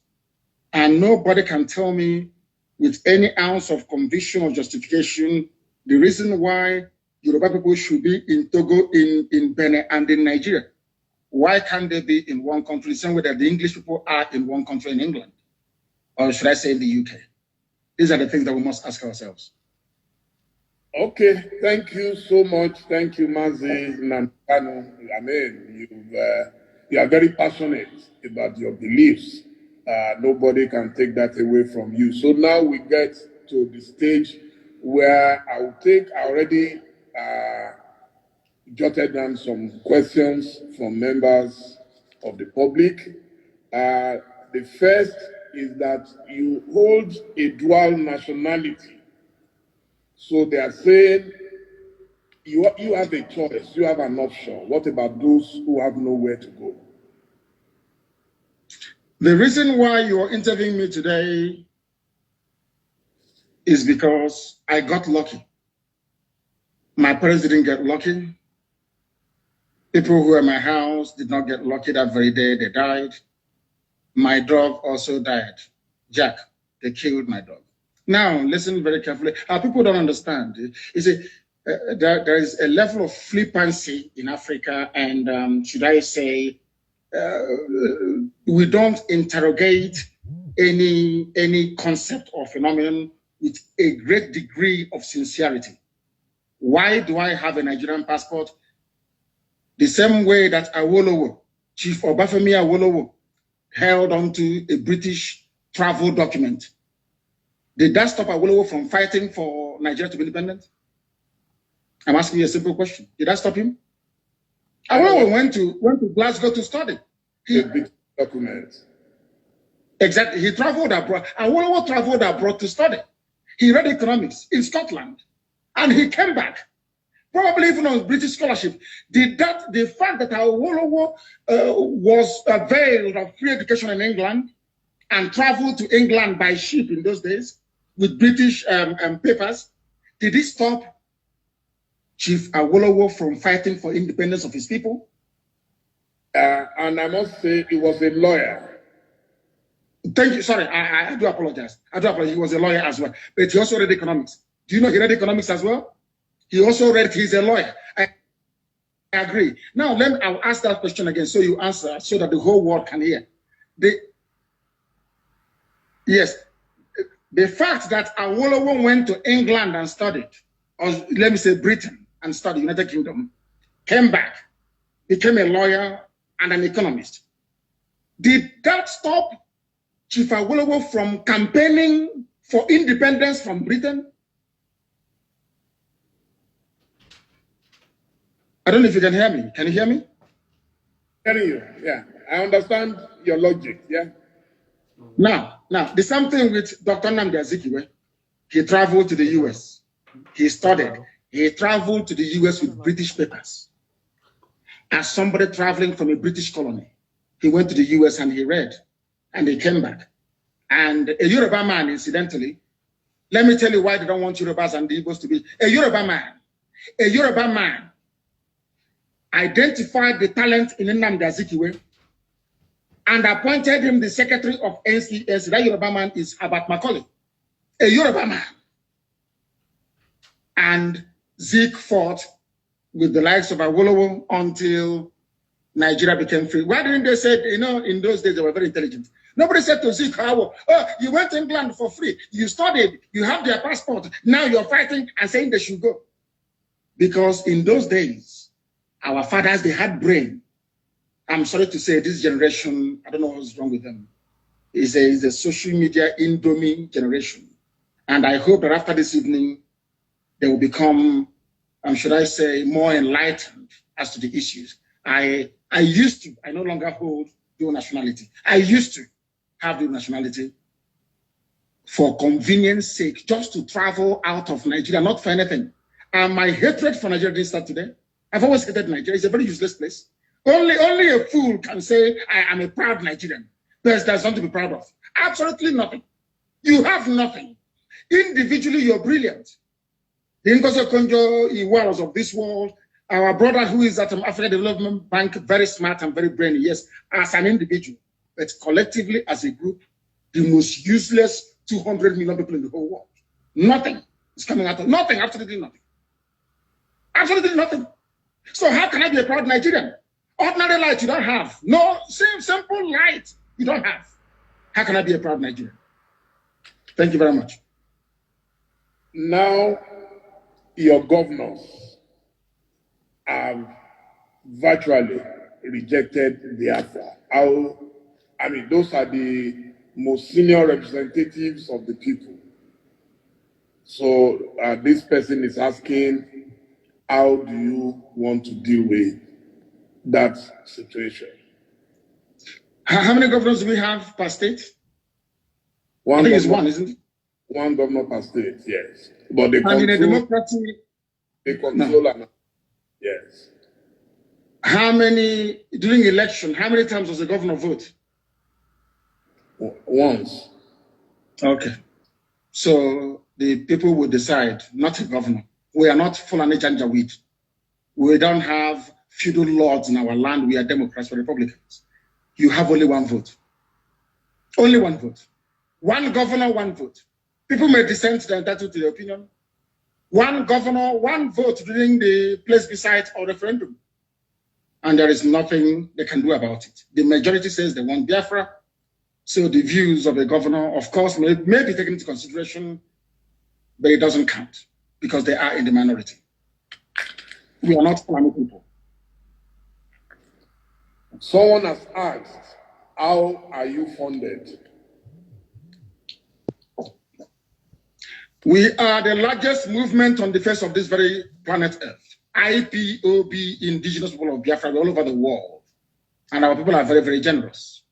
And nobody can tell me with any ounce of conviction or justification the reason why Yoruba people should be in Togo, in Benin, and in Nigeria. Why can't they be in one country, the same way that the English people are in one country in England? Or should I say in the UK? These are the things that we must ask ourselves. Okay, thank you so much. Thank you, Mazi Nnamdi Kanu. I mean, you are very passionate about your beliefs. Nobody can take that away from you. So now we get to the stage where I already jotted down some questions from members of the public. The first is that you hold a dual nationality. So they are saying you have a choice, you have an option. What about those who have nowhere to go? The reason why you are interviewing me today is because I got lucky. My parents didn't get lucky. People who were in my house did not get lucky that very day, they died. My dog also died. Jack, they killed my dog. Now, listen very carefully. People don't understand. You see, there is a level of flippancy in Africa, and should I say, we don't interrogate any concept or phenomenon with a great degree of sincerity. Why do I have a Nigerian passport? The same way that Awolowo, Chief Obafemi Awolowo, held onto a British travel document. Did that stop Awolowo from fighting for Nigeria to be independent? I'm asking you a simple question. Did that stop him? Awolowo went to Glasgow to study. A big document. Exactly. He traveled abroad. Awolowo traveled abroad to study. He read economics in Scotland, and he came back. Probably even on British scholarship. The fact that Awolowo was availed of free education in England and traveled to England by ship in those days with British papers, did it stop Chief Awolowo from fighting for independence of his people? And I must say, he was a lawyer. Thank you. Sorry, I do apologize. I do apologize. He was a lawyer as well, but he also read economics. Do you know he read economics as well? He also read, he's a lawyer. I agree. Now, I'll ask that question again so you answer so that the whole world can hear. Yes, the fact that Awolowo went to England and studied, or let me say Britain and studied, United Kingdom, came back, became a lawyer and an economist. Did that stop Chief Awolowo from campaigning for independence from Britain? I don't know if you can hear me. Can you hear me? Hearing you, yeah. I understand your logic, yeah. Now, the same thing with Dr. Nnamdi Azikiwe. He traveled to the US. He studied. He traveled to the US with British papers. As somebody traveling from a British colony, he went to the US and he read, and he came back. And a Yoruba man, incidentally, let me tell you why they don't want Yorubas and the Igbos to be. A Yoruba man identified the talent in Nnamdi Azikiwe and appointed him the secretary of NCS. That Yoruba man is Abat Macaulay, a Yoruba man. And Zeke fought with the likes of Awolowo until Nigeria became free. Why didn't they say, in those days they were very intelligent? Nobody said to Zeke, oh, you went to England for free. You studied, you have their passport. Now you're fighting and saying they should go. Because in those days, our fathers, they had brain. I'm sorry to say this generation, I don't know what's wrong with them, is a social media indomie generation. And I hope that after this evening, they will become, should I say, more enlightened as to the issues. I no longer hold dual nationality. I used to have dual nationality for convenience sake, just to travel out of Nigeria, not for anything. And my hatred for Nigeria didn't start today. I've always hated Nigeria. It's a very useless place. Only a fool can say, I am a proud Nigerian. There's nothing to be proud of. Absolutely nothing. You have nothing. Individually, you're brilliant. The Ngozi Okonjo-Iwealas of this world, our brother who is at Africa Development Bank, very smart and very brainy, yes, as an individual, but collectively as a group, the most useless 200 million people in the whole world. Nothing is coming out of nothing, absolutely nothing. Absolutely nothing. So how can I be a proud Nigerian? Ordinary light you don't have. No, simple light you don't have. How can I be a proud Nigerian? Thank you very much. Now, your governors have virtually rejected Biafra. Those are the most senior representatives of the people. So this person is asking, how do you want to deal with that situation? How many governors do we have per state? One I think governor, it's one, isn't it? One governor per state, yes. But they And control, in a democracy, they control no. Yes. During election, how many times does the governor vote? Once. Okay. So the people will decide, not a governor. We are not Fulani Janjaweed. We don't have feudal lords in our land. We are Democrats or Republicans. You have only one vote. Only one vote. One governor, one vote. People may dissent, they're entitled to their opinion. One governor, one vote during the plebiscite or referendum. And there is nothing they can do about it. The majority says they want Biafra. So the views of the governor, of course, may be taken into consideration, but it doesn't count because they are in the minority. We are not Fulani people. Someone has asked, how are you funded? We are the largest movement on the face of this very planet Earth. IPOB, indigenous people of Biafra, all over the world. And our people are very, very generous.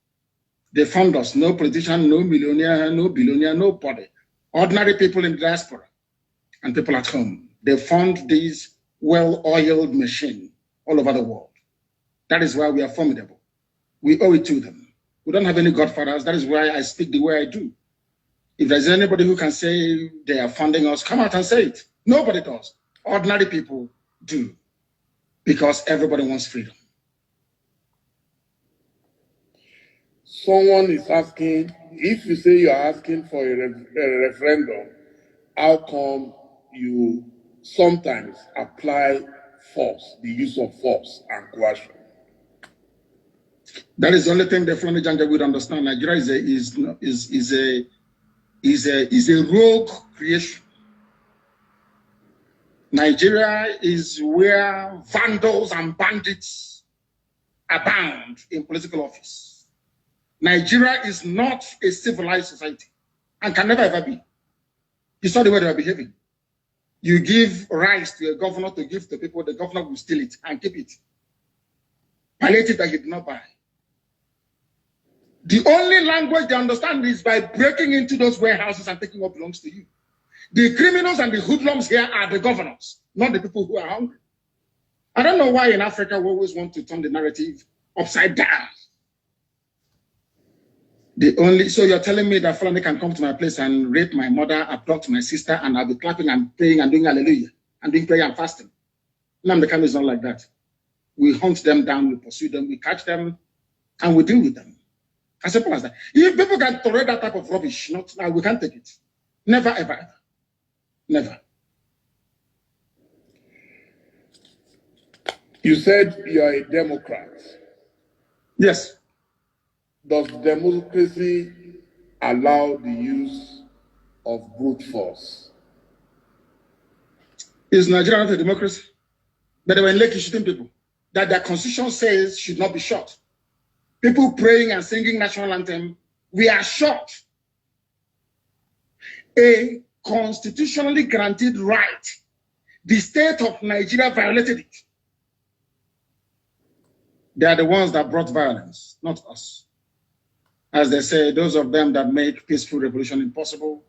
They fund us. No politician, no millionaire, no billionaire, nobody. Ordinary people in the diaspora and people at home. They fund this well-oiled machine all over the world. That is why we are formidable. We owe it to them. We don't have any godfathers. That is why I speak the way I do. If there's anybody who can say they are funding us, come out and say it. Nobody does. Ordinary people do. Because everybody wants freedom. Someone is asking, if you say you are asking for a referendum, how come you sometimes apply force, the use of force and coercion? That is the only thing the Fulani Janja would understand. Nigeria is a rogue creation. Nigeria is where vandals and bandits abound in political office. Nigeria is not a civilized society and can never ever be. You saw the way they are behaving. You give rice to a governor to give to people, the governor will steal it and keep it. Palliative that he did not buy. The only language they understand is by breaking into those warehouses and taking what belongs to you. The criminals and the hoodlums here are the governors, not the people who are hungry. I don't know why in Africa we always want to turn the narrative upside down. So you're telling me that Fulani can come to my place and rape my mother, abduct my sister, and I'll be clapping and praying and doing hallelujah and doing prayer and fasting. Nnamdi Kanu is not like that. We hunt them down, we pursue them, we catch them, and we deal with them. As simple as that. If people can tolerate that type of rubbish, we can't take it. Never, ever, ever. Never. You said you are a Democrat. Yes. Does democracy allow the use of brute force? Is Nigeria not a democracy? But they were in Lekki shooting people that their constitution says should not be shot. People praying and singing national anthem, we are shot. A constitutionally granted right. The state of Nigeria violated it. They are the ones that brought violence, not us. As they say, those of them that make peaceful revolution impossible,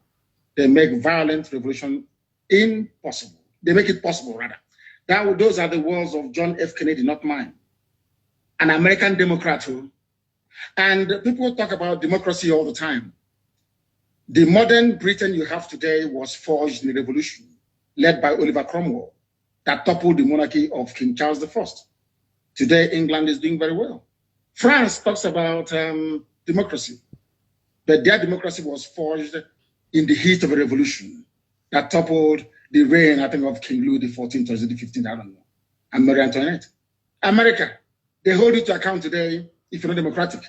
they make violent revolution impossible. They make it possible, rather. Those are the words of John F. Kennedy, not mine. An American Democrat who, and people talk about democracy all the time. The modern Britain you have today was forged in a revolution led by Oliver Cromwell that toppled the monarchy of King Charles I. Today, England is doing very well. France talks about democracy, but their democracy was forged in the heat of a revolution that toppled the reign, I think, of King Louis XIV or the 15th, I don't know, and Marie Antoinette. America, they hold you to account today if you're not democratic.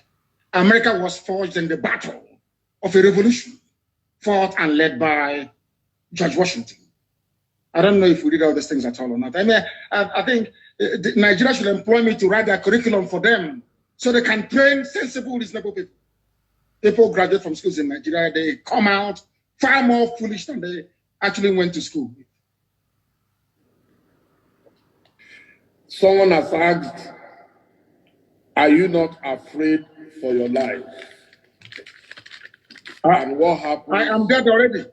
America was forged in the battle of a revolution fought and led by George Washington. I don't know if we did all these things at all or not. I mean, I think Nigeria should employ me to write their curriculum for them so they can train sensible, reasonable people. People graduate from schools in Nigeria, they come out far more foolish than they actually went to school. Someone has asked, are you not afraid for your life? And what happens? I am dead already.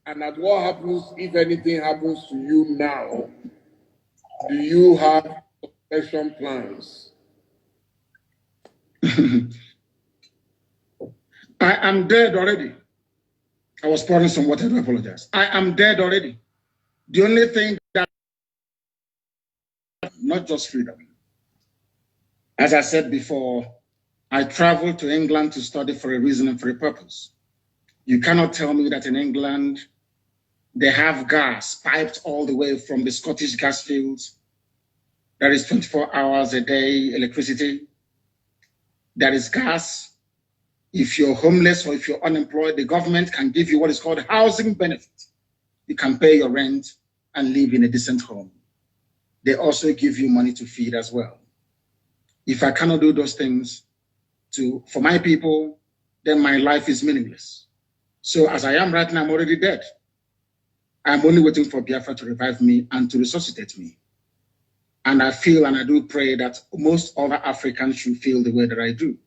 And at what happens if anything happens to you now? Do you have succession plans? I am dead already. I was pouring some water to apologize. I am dead already. The only thing that, not just freedom. As I said before, I traveled to England to study for a reason and for a purpose. You cannot tell me that in England, they have gas piped all the way from the Scottish gas fields. There is 24 hours a day electricity. There is gas. If you're homeless or if you're unemployed, the government can give you what is called housing benefit. You can pay your rent and live in a decent home. They also give you money to feed as well. If I cannot do those things for my people, then my life is meaningless. So as I am right now, I'm already dead. I'm only waiting for Biafra to revive me and to resuscitate me. And I feel and I do pray that most other Africans should feel the way that I do.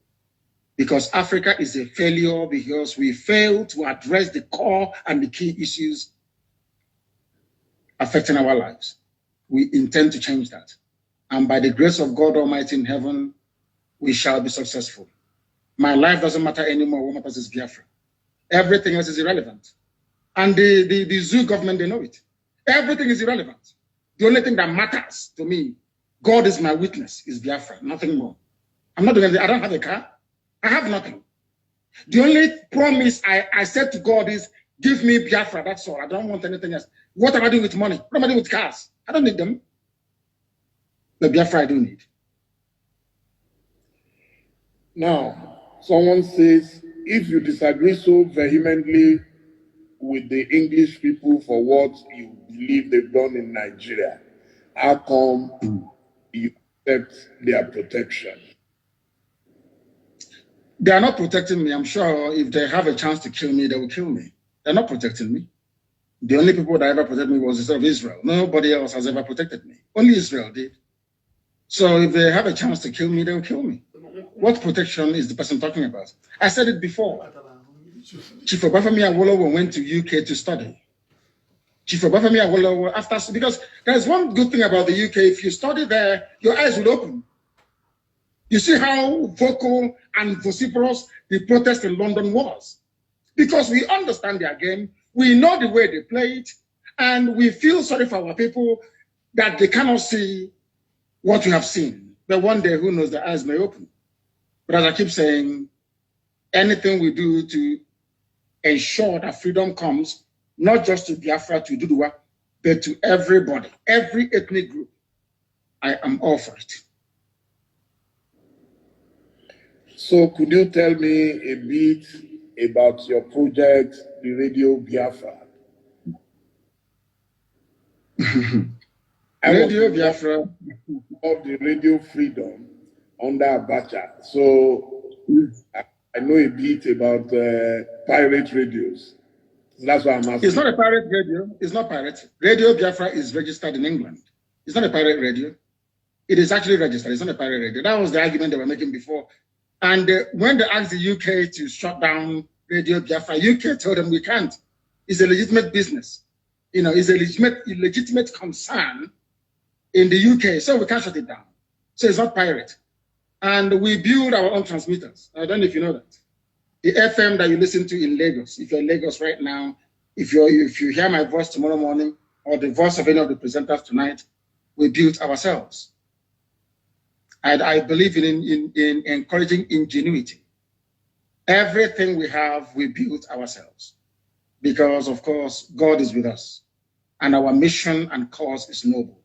Because Africa is a failure because we fail to address the core and the key issues affecting our lives. We intend to change that. And by the grace of God Almighty in heaven, we shall be successful. My life doesn't matter anymore. What matters is Biafra. Everything else is irrelevant. And the zoo government, they know it. Everything is irrelevant. The only thing that matters to me, God is my witness, is Biafra, nothing more. I'm not doing anything. I don't have a car. I have nothing. The only promise I said to God is, give me Biafra, that's all. I don't want anything else. What am I doing with money? What am I doing with cars? I don't need them. The Biafra I do need. Now, someone says, if you disagree so vehemently with the English people for what you believe they've done in Nigeria, how come you accept their protection? They are not protecting me. I'm sure if they have a chance to kill me, they will kill me. They're not protecting me. The only people that ever protected me was the state of Israel. Nobody else has ever protected me. Only Israel did. So if they have a chance to kill me, they will kill me. What protection is the person talking about? I said it before. Chief Obafemi Awolowo went to UK to study. Chief Obafemi Awolowo, because there's one good thing about the UK. If you study there, your eyes will open. You see how vocal and vociferous the protest in London was. Because we understand their game, we know the way they play it, and we feel sorry for our people that they cannot see what we have seen. But one day, who knows, their eyes may open. But as I keep saying, anything we do to ensure that freedom comes, not just to Biafra, to Duduwa, but to everybody, every ethnic group, I am all for it. So could you tell me a bit about your project, the Radio Biafra? Radio Biafra of the Radio Freedom under Abacha. So I know a bit about pirate radios. So that's why I'm asking. It's not a pirate radio. It's not pirate. Radio Biafra is registered in England. It's not a pirate radio. It is actually registered. It's not a pirate radio. That was the argument they were making before. And when they asked the UK to shut down Radio Biafra, UK told them we can't. It's a legitimate business. You know, it's a legitimate concern in the UK, so we can't shut it down. So it's not pirate. And we build our own transmitters. I don't know if you know that. The FM that you listen to in Lagos, if you're in Lagos right now, if you hear my voice tomorrow morning or the voice of any of the presenters tonight, we built ourselves. And I believe in encouraging ingenuity. Everything we have, we built ourselves. Because, of course, God is with us. And our mission and cause is noble.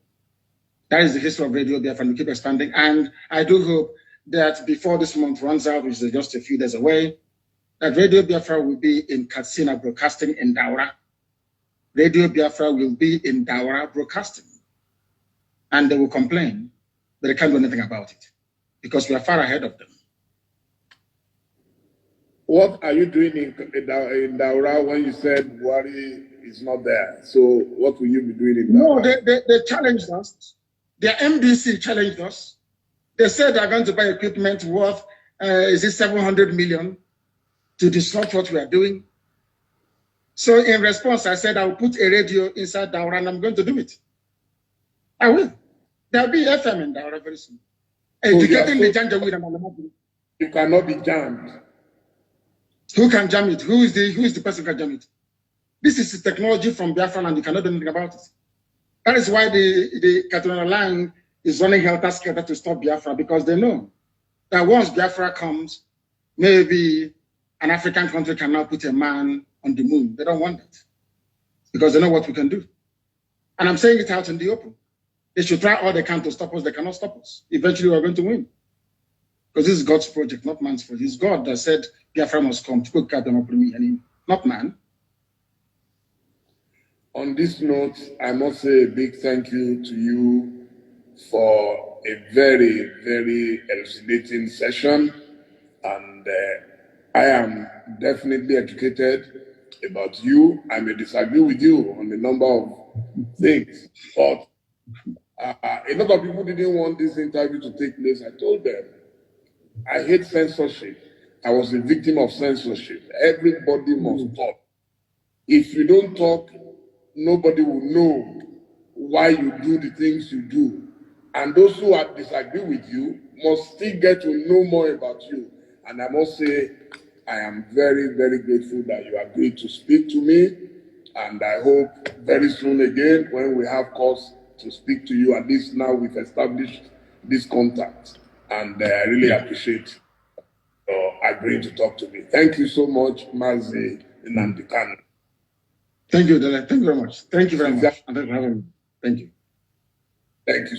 That is the history of Radio Biafra, and we keep expanding. And I do hope that before this month runs out, which is just a few days away, that Radio Biafra will be in Katsina broadcasting in Daura. Radio Biafra will be in Daura broadcasting. And they will complain, but they can't do anything about it because we are far ahead of them. What are you doing in Daura when you said Buhari is not there? So what will you be doing in Daura? No, they challenged us. Their MDC challenged us. They said they're going to buy equipment worth, 700 million to disrupt what we are doing. So in response, I said, I will put a radio inside Daura and I'm going to do it. I will. There'll be FM in Daura very soon. Educating the Janjaweed. You cannot be jammed. Who can jam it? Who is the person who can jam it? This is the technology from Biafra and you cannot do anything about it. That is why the Catholic line is running helter-skelter to stop Biafra, because they know that once Biafra comes, maybe an African country can now put a man on the moon. They don't want that because they know what we can do. And I'm saying it out in the open. They should try all they can to stop us. They cannot stop us. Eventually, we're going to win. Because this is God's project, not man's project. It's God that said Biafra must come to cook them, not man. On this note, I must say a big thank you to you for a very, very elucidating session, and I am definitely educated about you. I may disagree with you on a number of things, but a lot of people didn't want this interview to take place. I told them, I hate censorship. I was a victim of censorship. Everybody must talk. If you don't talk, nobody will know why you do the things you do. And those who disagree with you must still get to know more about you. And I must say, I am very, very grateful that you agreed to speak to me. And I hope very soon again, when we have cause to speak to you, at least now we've established this contact. And I really appreciate agreeing to talk to me. Thank you so much, Mazi Nnamdi Kanu. Thank you, Dele. Thank you very much. Thank you very much. And thank you for having me. Thank you. Thank you.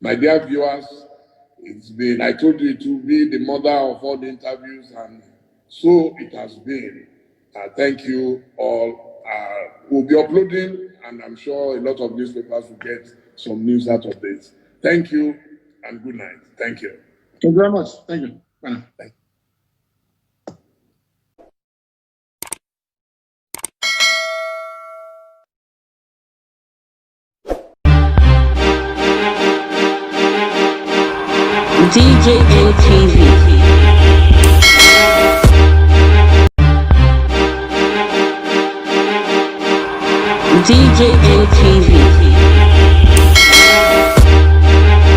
My dear viewers, I told you it will be the mother of all the interviews, and so it has been. Thank you all. We'll be uploading, and I'm sure a lot of newspapers will get some news out of this. Thank you, and good night. Thank you. Thank you very much. Thank you. Bye now. Thank you. DJM TV. DJM TV.